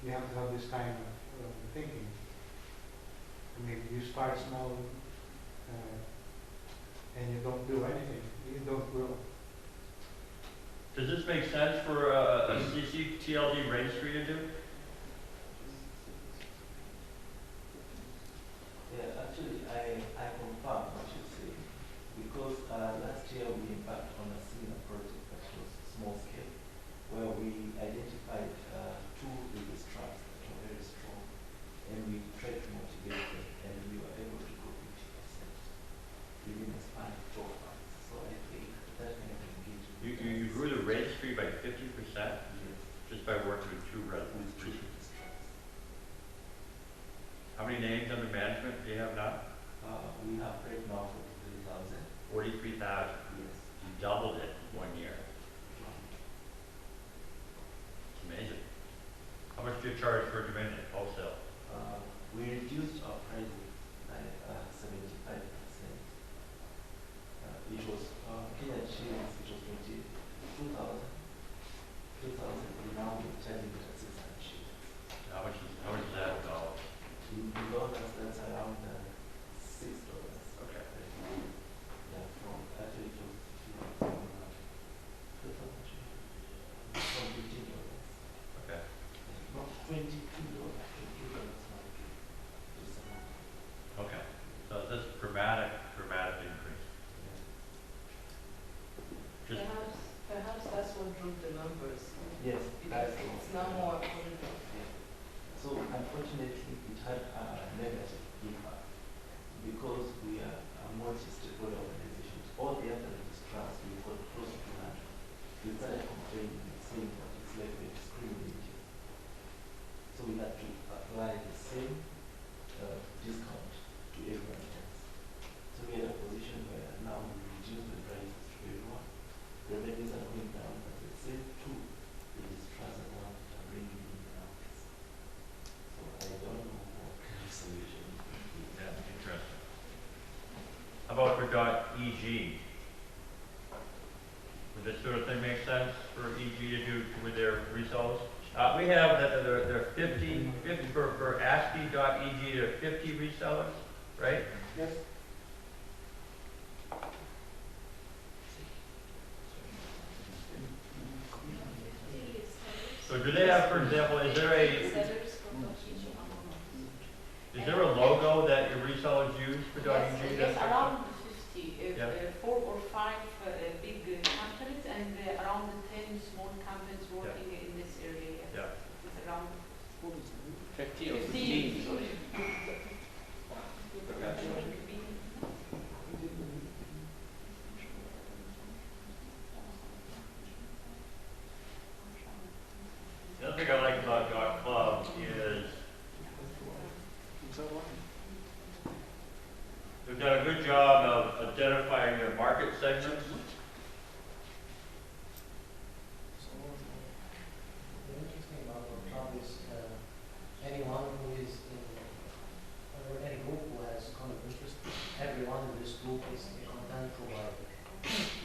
you have to have this kind of thinking. I mean, you start small and you don't do anything. You don't grow. Does this make sense for a CCTLD registry to do? Yeah, actually, I confirm what you say, because last year we embarked on a similar project that was small scale, where we identified two registrars that were Yes. just by working with two With two registrars. registrars. How many names under management do you have now? We have right now 43,000. 43,000. Yes. You doubled it 1 year. It's amazing. How much do you charge for domain name wholesale? We reduced our prices by 75%. It was Kenyan shillings, it was 22,000. We now we're charging it at 600 shillings. How much is that in dollars? In dollars, that's around $6. Okay. Yeah, from actually it was from $15. Okay. Not $22, $22 now. Okay. So that's a dramatic increase. Just Perhaps that's what drove the numbers. Yes, Because that's it's now more affordable. So unfortunately, it had a negative impact because we are a multi-stakeholder organization. All the other registrars, we've got close to 200. We started complaining and saying that it's like we're discriminating. So we had to apply the same discount to everyone else. So we are in a position where now we reduce the prices to everyone. Revenues are going down, but the same two registrars are one that are bringing in the numbers. So I don't know what kind of solution it would be. Yeah, interesting. How about for .eg? Would this sort of thing make sense for EG to do with their resellers? We have that there are 50 for ASCII.eg, there are 50 resellers, right? Yes. So do they have, for example, is there a logo that your resellers use for .eg? Yes, around 50, Yeah. 4 or 5 big companies and around 10 small companies working in this area. Yes. Yeah. It's around 50 or 15. 15? Sorry. The other thing I like about .club is they've done a good job of identifying their market segments. The interesting about our club is anyone who is in, or any group who has common interest, everyone in this group is a content provider.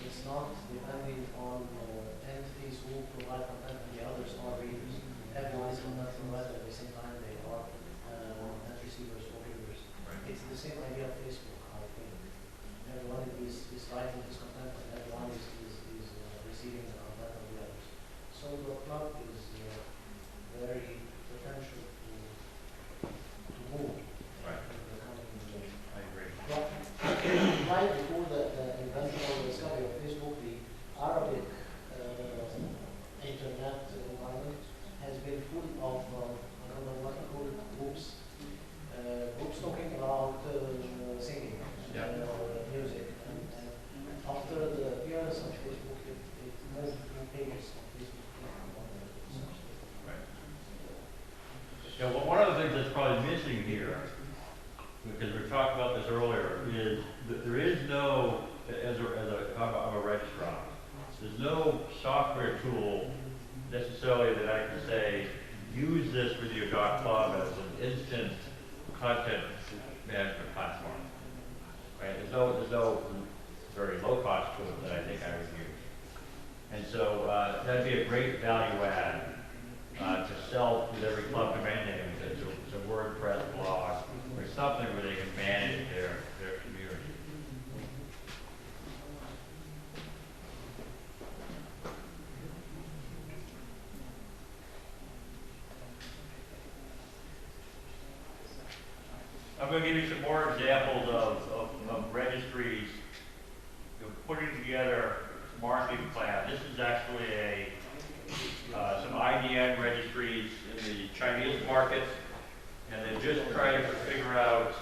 It's not depending on entities who provide content and the others are readers. Everyone is content provider at the same time they are content receivers or readers. It's the same idea of Facebook, I think. Everyone is writing this content and everyone is receiving the content of the others. So the club is very potential to move Right. in the coming years. I agree. But right before the invention or discovery of Facebook, the Arabic internet environment has been full of, I don't know what to call it, groups. Groups talking about singing, Yeah. music. And after the appearance of Facebook, it moved to pages of Facebook. Right. Yeah, well, one of the things that's probably missing here, because we talked about this earlier, is that there is no, I'm a registrar, there's no software tool necessarily that I can say, use this with your .club as an instant content management platform. Right? There's no very low cost tool that I think I would use. And so that'd be a great value add to sell with every club domain name. It's a WordPress blog or something where they can manage their community. I'm going to give you some more examples of registries putting together a marketing plan. This is actually some IDN registries in the Chinese market, and they're just trying to figure out,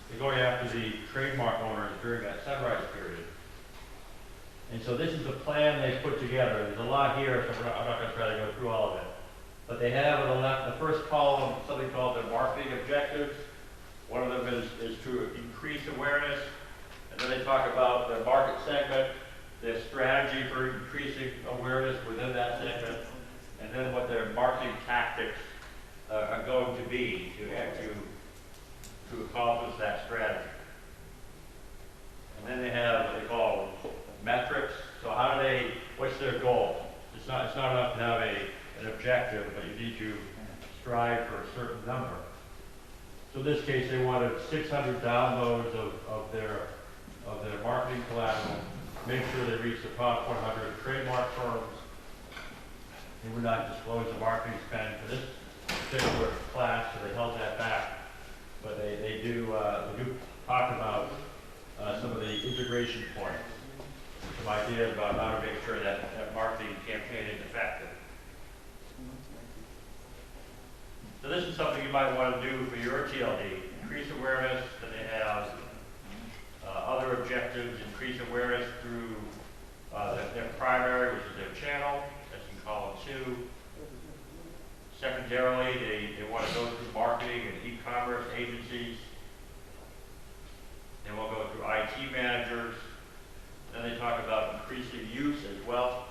they're going after the trademark owners during that sunrise period. And so this is the plan they put together. There's a lot here, so I'm not going to try to go through all of it. But they have on the left, the first column, something called their marketing objectives. One of them is to increase awareness. And then they talk about their market segment, their strategy for increasing awareness within that segment, and then what their marketing tactics are going to be to accomplish that strategy. And then they have what they call metrics. So how do they, what's their goal? It's not enough to have an objective, but you need to strive for a certain number. So in this case, they wanted 600 downloads of their marketing collateral, make sure they reach the top 100 trademark firms. They would not disclose the marketing spend for this particular class, so they held that back. But they do talk about some of the integration points, some ideas about how to make sure that marketing campaign is effective. So this is something you might want to do for your TLD. Increase awareness, and they have other objectives. Increase awareness through their primary, which is their channel. That's in column 2. Secondarily, they want to go through marketing and e-commerce agencies. Then we'll go through IT managers. Then they talk about increasing use as well.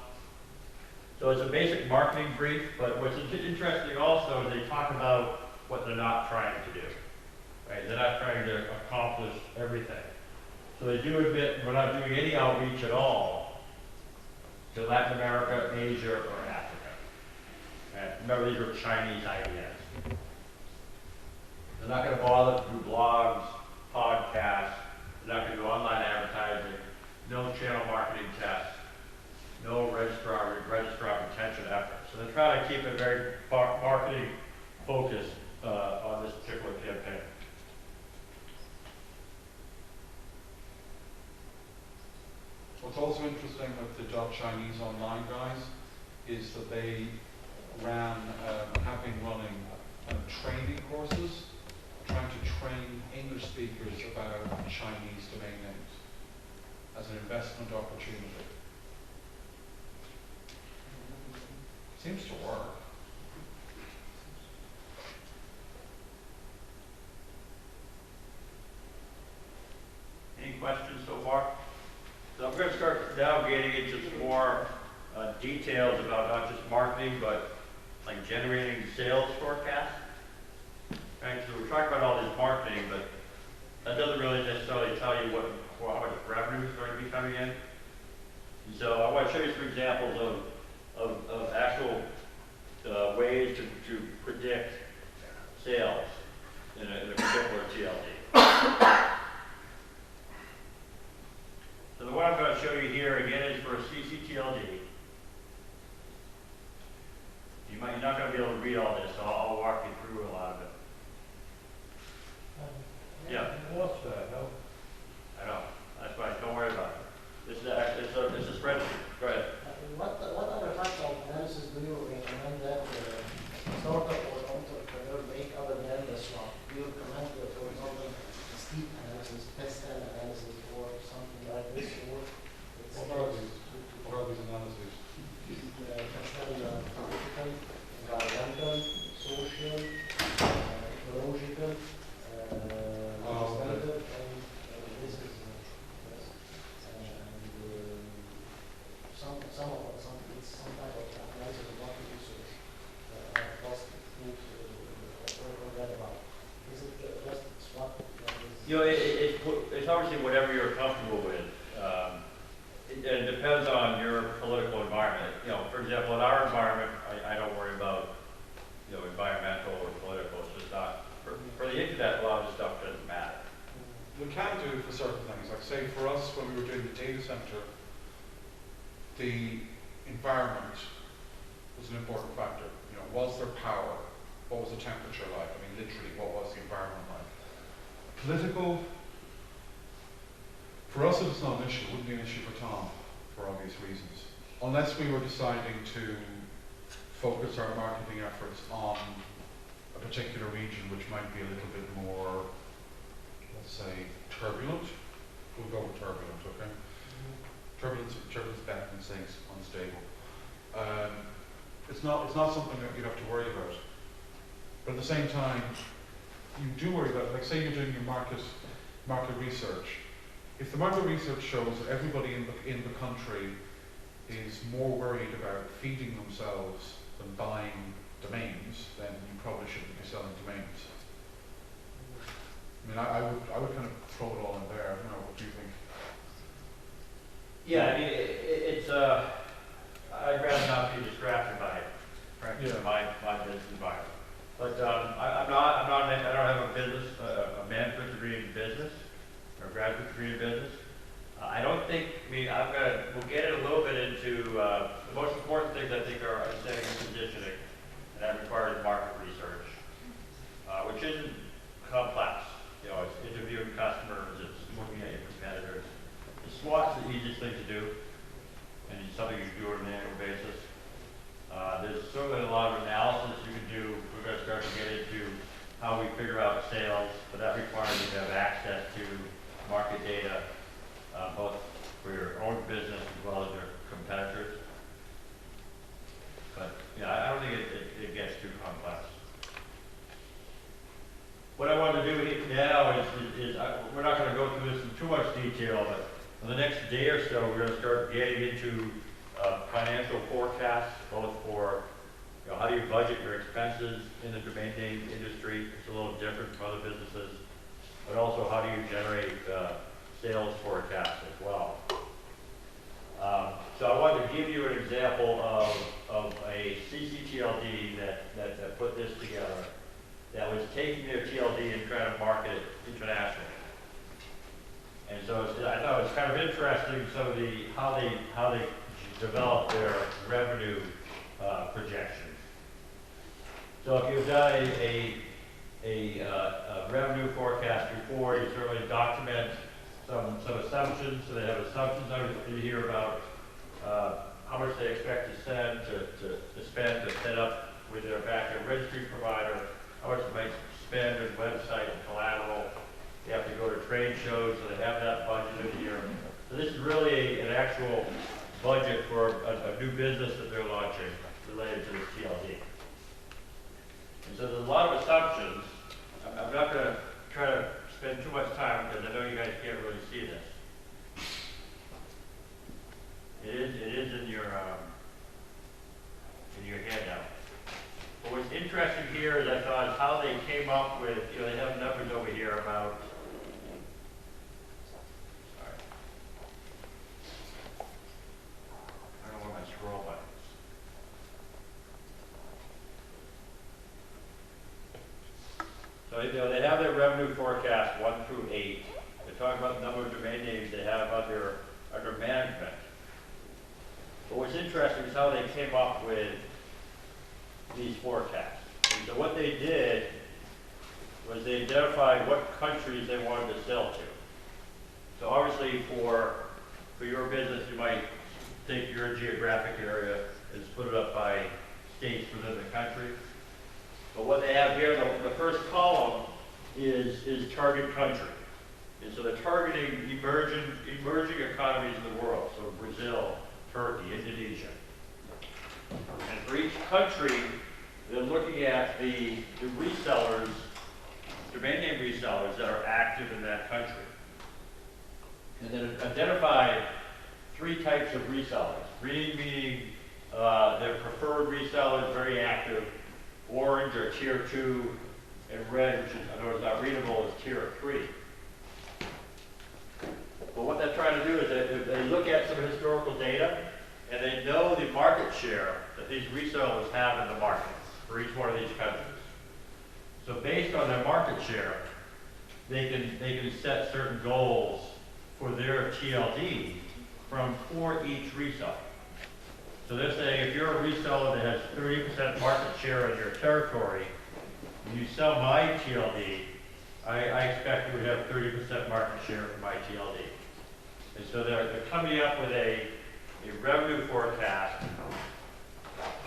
So it's a basic marketing brief, but what's interesting also is they talk about what they're not trying to do. Right? They're not trying to accomplish everything. So they do admit we're not doing any outreach at all to Latin America, Asia, or Africa. Right? Remember, these are Chinese IDNs. They're not going to bother to do blogs, podcasts. They're not going to do online advertising, no channel marketing tests, no registrar retention efforts. So they're trying to keep it very marketing focused on this particular campaign. What's also interesting with the Chinese online guys is that they have been running training courses, trying to train English speakers about Chinese domain names as an investment opportunity. Seems to work. Any questions so far? So I'm going to start now getting into some more details about not just marketing, but like generating sales forecasts. Right, so we're talking about all this marketing, but that doesn't really necessarily tell you how much revenue is going to be coming in. And so I want to show you some examples of actual ways to predict sales in a particular TLD. So the one I'm going to show you here again is for a CCTLD. You're not going to be able to read all this, so I'll walk you through a lot of it. Yeah. What's that? No? I know. That's fine. Don't worry about it. It's a spreadsheet. Go ahead. What other types of analysis do you recommend that startup or entrepreneur make other than the swap? Do you recommend, for example, a steep analysis, test analysis, or something like this, or it's What are these analyses? political, environmental, social, ecological, legislative, and this is some type of analysis of market research cost groups or read about. Is it just swap? You know, it's obviously whatever you're comfortable with. It depends on your political environment. You know, for example, in our environment, I don't worry about, you know, environmental or political. It's just not, for the internet, a lot of this stuff doesn't matter. We can do for certain things. Like say for us, when we were doing the data center, the environment was an important factor. You know, was there power? What was the temperature like? I mean, literally, what was the environment like? Political, for us, it's not an issue. It wouldn't be an issue for Tom, for obvious reasons. Unless we were deciding to focus our marketing efforts on a particular region which might be a little bit more, let's say, turbulent. We'll go with turbulent, okay? turbulence back and saying it's unstable. It's not something that you'd have to worry about. But at the same time, you do worry about it. Like say you're doing your market research. If the market research shows that everybody in the country is more worried about feeding themselves than buying domains, then you probably shouldn't be selling domains. I mean, I would kind of throw it all in there. I don't know. What do you think? Yeah, I mean, it's I'd rather not be distracted by it, frankly, Yeah. my business environment. But I don't have a business, a management degree in business, or a graduate degree in business. I don't think, we'll get it a little bit into, the most important things I think are understanding and positioning, and that requires market research, which isn't complex. You know, it's interviewing customers, it's looking at your competitors. The SWOT's the easiest thing to do, and it's something you can do on an annual basis. There's certainly a lot of analysis you can do. We're going to start to get into how we figure out sales, but that requires you to have access to market data, both for your own business as well as your competitors. But yeah, I don't think it gets too complex. What I want to do now is we're not going to go through this in too much detail, but for the next day or so, we're going to start getting into financial forecasts, both for how do you budget your expenses in the domain name industry. It's a little different from other businesses, but also how do you generate sales forecasts as well. So I wanted to give you an example of a CCTLD that put this together, that was taking their TLD and trying to market it internationally. And so I thought it was kind of interesting some of how they develop their revenue projections. So if you've done a revenue forecast before, you certainly document some assumptions. So they have assumptions in here about how much they expect to spend to set up with their backend registry provider, how much they might spend on website and collateral. They have to go to trade shows, so they have that budget in here. So this is really an actual budget for a new business that they're launching related to this TLD. And so there's a lot of assumptions. I'm not going to try to spend too much time because I know you guys can't really see this. It is in your handout. But what's interesting here is I thought how they came up with, they have numbers over here about, sorry, I don't know where my scroll button is. So they have their revenue forecast 1 through 8. They're talking about the number of domain names they have under management. But what's interesting is how they came up with these forecasts. And so what they did was they identified what countries they wanted to sell to. So obviously for your business, you might take your geographic area and split it up by states within the country. But what they have here, the first column is target country. And so they're targeting emerging economies in the world. So Brazil, Turkey, Indonesia. And for each country, they're looking at the resellers, domain name resellers that are active in that country. And then identify 3 types of resellers. Green meaning their preferred resellers, very active. Orange or tier 2, and red, which is, I know it's not readable, is tier 3. But what they're trying to do is they look at some historical data, and they know the market share that these resellers have in the markets for each one of these countries. So based on their market share, they can set certain goals for their TLD for each reseller. So they're saying if you're a reseller that has 30% market share in your territory, when you sell my TLD, I expect you would have 30% market share for my TLD. And so they're coming up with a revenue forecast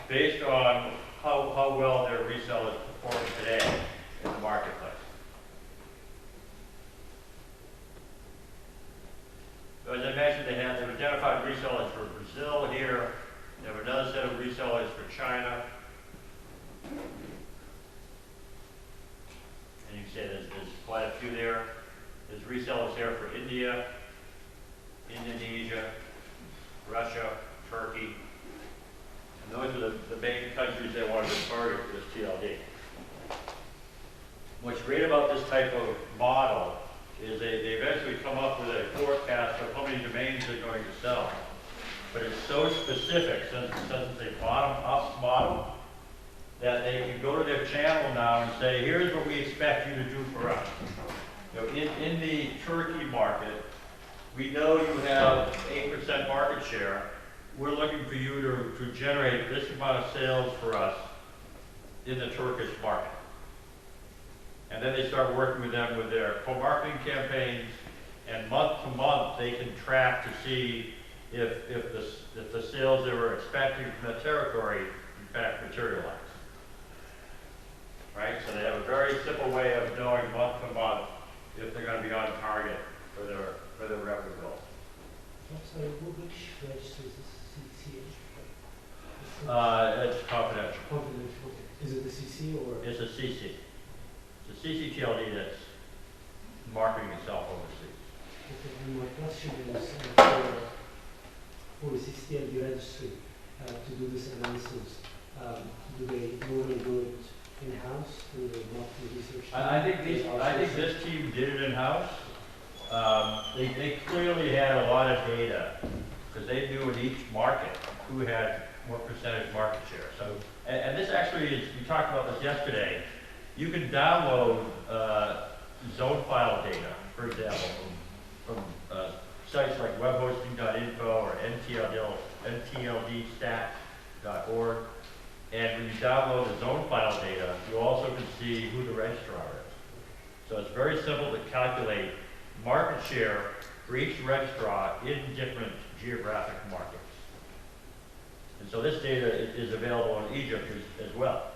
based on how well their resellers perform today in the marketplace. So as I mentioned, they've identified Brazil here. They have another set of resellers for China. And you can say there's quite a few there. There's resellers there for India, Indonesia, Russia, Turkey. And those are the main countries they wanted to target with this TLD. What's great about this type of model is they eventually come up with a forecast of how many domains they're going to sell. But it's so specific, since it's a bottom-up model, that they can go to their channel now and say, here's what we expect you to do for us. You know, in the Turkey market, we know you have 8% market share. We're looking for you to generate this amount of sales for us in the Turkish market. And then they start working with them with their co-marketing campaigns, and month to month they can track to see if the sales they were expecting from the territory in fact materialize. Right? So they have a very simple way of knowing month to month if they're going to be on target for their revenue goals. Sorry, which registry is this? CCH? It's confidential. Confidential. Is it the CC or? It's a CC. It's a CCTLD that's marketing itself overseas. Okay, and my question is for the CCTLD registry to do this analysis, do they normally do it in-house through the marketing research? I think this team did it in-house. They clearly had a lot of data because they knew in each market who had what percentage market share. So, and this actually is, we talked about this yesterday. You can download zone file data, for example, from sites like webhosting.info or ntldStat.org. And when you download the zone file data, you also can see who the registrar is. So it's very simple to calculate market share for each registrar in different geographic markets. And so this data is available in Egypt as well.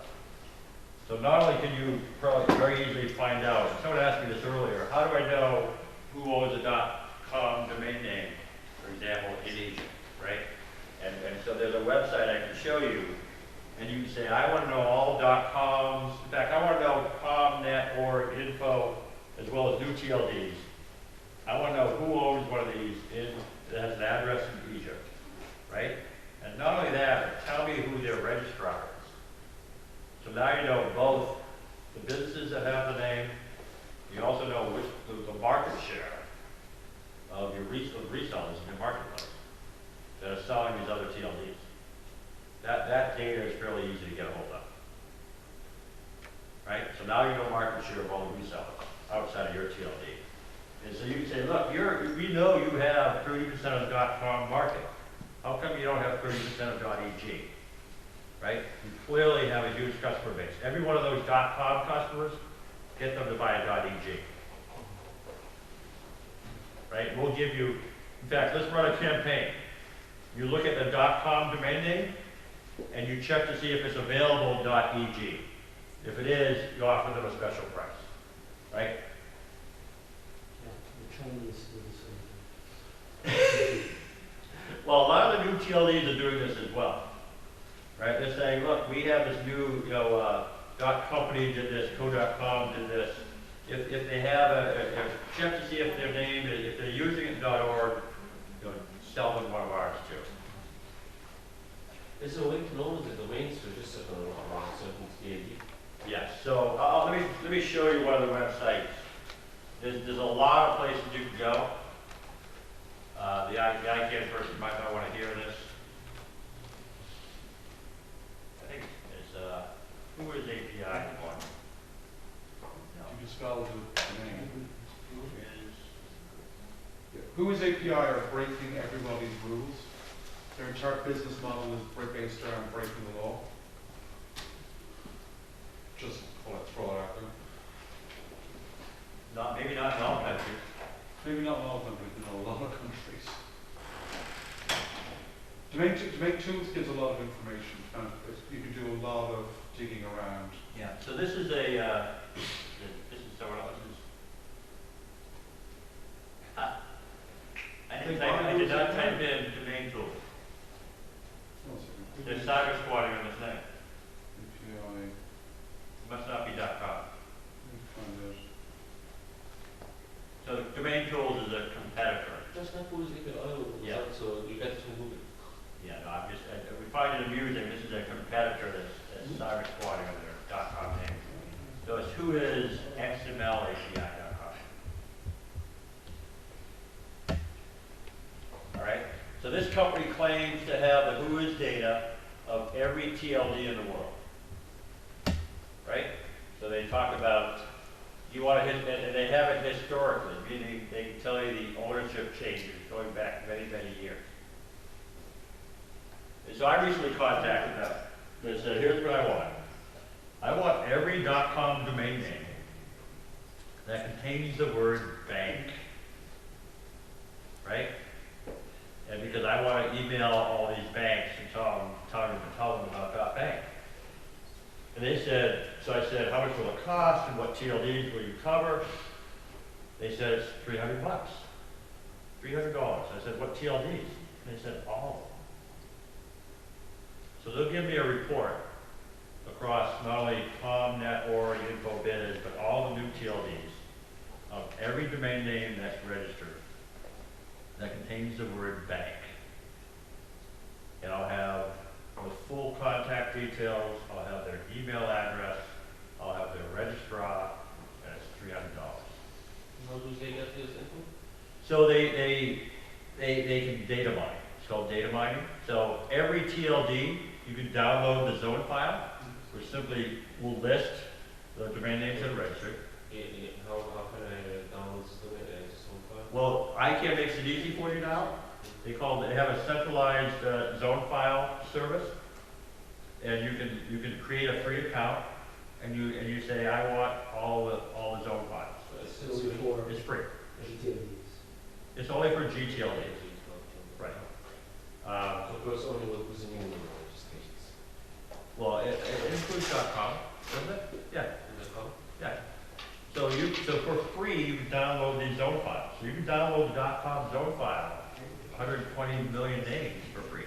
So not only can you probably very easily find out, someone asked me this earlier, how do I know who owns a .com domain name, for example, in Egypt, right? And so there's a website I can show you, and you can say, I want to know all .coms. In fact, I want to know .com.net or info, as well as new TLDs. I want to know who owns one of these that has an address in Egypt, right? And not only that, but tell me who their registrar is. So now you know both the businesses that have the name, you also know which the market share of your resellers in your marketplace that are selling these other TLDs. That data is fairly easy to get a hold of. Right? So now you know market share of all the resellers outside of your TLD. And so you can say, look, we know you have 30% of the .com market. How come you don't have 30% of .eg? Right? You clearly have a huge customer base. Every one of those .com customers, get them to buy a .eg. Right? We'll give you, in fact, let's run a campaign. You look at the .com domain name, and you check to see if it's available .eg. If it is, you offer them a special price. Right? Yeah, the Chinese do the same thing. Well, a lot of the new TLDs are doing this as well. Right? They're saying, look, we have this new, .company did this, co.com did this. If they have check to see if their name is, if they're using it .org, sell them one of ours too. Is there a way to know the domains registered on a certain TLD? Yes. So let me show you one of the websites. There's a lot of places you can go. The ICANN person might not want to hear this. I think it's who is API one? No. You just spell the name. Who is? Who is API are breaking everybody's rules. Their entire business model is based around breaking the law. Just throw it out there. Maybe not in all countries. Maybe not in all countries, but in a lot of countries. Domain tools gives a lot of information, and you can do a lot of digging around. Yeah. So this is this is someone else's. I did not type in domain tool. So this company claims to have the who is data of every TLD in the world, right? So they talk about, you want to hit, and they have it historically, meaning they can tell you the ownership changes going back many, many years. And so I recently contacted them. They said, here's what I want. I want every .com domain name that contains the word bank, right? And because I want to email all these banks and tell them about .bank. And they said, so I said, how much will it cost and what TLDs will you cover? They said, it's $300. $300. I said, what TLDs? And they said, all of them. So they'll give me a report across not only ComNet, Org, InfoBiz, but all the new TLDs of every domain name that's registered that contains the word bank. And I'll have the full contact details, I'll have their email address, I'll have their registrar, and it's $300. How do they get this info? So they can data mine. It's called data mining. So every TLD, you can download the zone file, which simply will list the domain names that are registered. How can I download this zone file? Well, ICANN makes it easy for you now. They have a centralized zone file service, and you can create a free account, and you say I want all the zone files. So it's for It's free. GTLDs. It's only for GTLDs. Right. Of course, only what was in your registrations. Well, it includes .com, doesn't it? Yeah. Yeah. So for free, you can download these zone files. So you can download the .com zone file, 120 million names for free.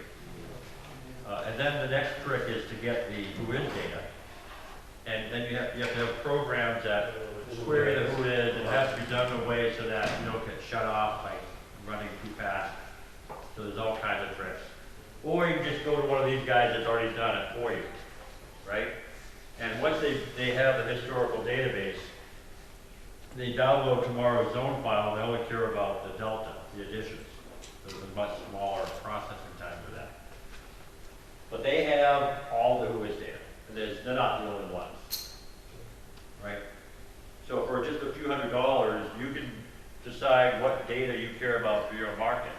And then the next trick is to get the who is data. And then you have to have programs that query the who is. It has to be done in a way so that you don't get shut off by running too fast. So there's all kinds of tricks. Or you can just go to one of these guys that's already done it for you, right? And once they have the historical database, they download tomorrow's zone file, and they only care about the delta, the additions. There's a much smaller processing time for that. But they have all the who is data. And they're not the only ones, right? So for just a few $100s, you can decide what data you care about for your market.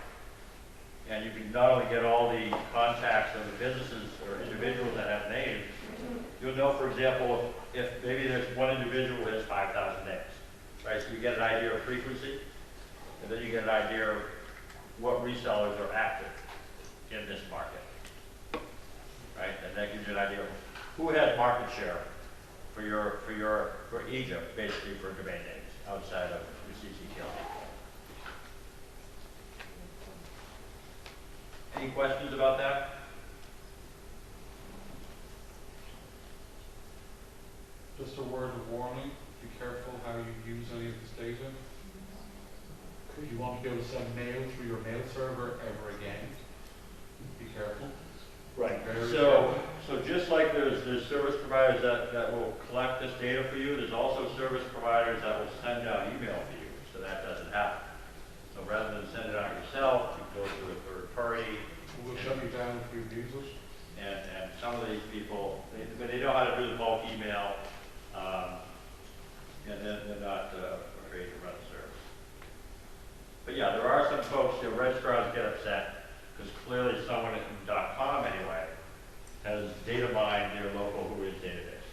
And you can not only get all the contacts of the businesses or individuals that have names, you'll know, for example, if maybe there's one individual who has 5,000 names, right? So you get an idea of frequency, and then you get an idea of what resellers are active in this market, right? And that gives you an idea of who has market share for Egypt, basically for domain names outside of the CCTL. Any questions about that? Just a word of warning, be careful how you use any of this data. You won't be able to send mail through your mail server ever again. Be careful. Right. Very So careful. just like there's service providers that will collect this data for you, there's also service providers that will send out email for you, so that doesn't happen. So rather than send it out yourself, you go through a third party. We'll shut you down if you use it. And some of these people, they know how to do the bulk email, and then they're not afraid to run the service. But yeah, there are some folks, the registrars get upset, because clearly someone at .com anyway has data mined their local who is database,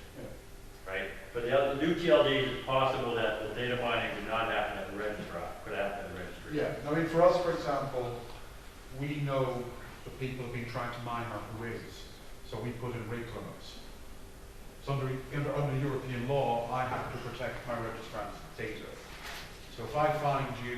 right? But the new TLDs, it's possible that the data mining did not happen at the registrar, could happen at the registry. Yeah, I mean, for us, for example, we know the people have been trying to mine our who is, so we put in rate limits. So under European law, I have to protect my registrant's data. So if I find you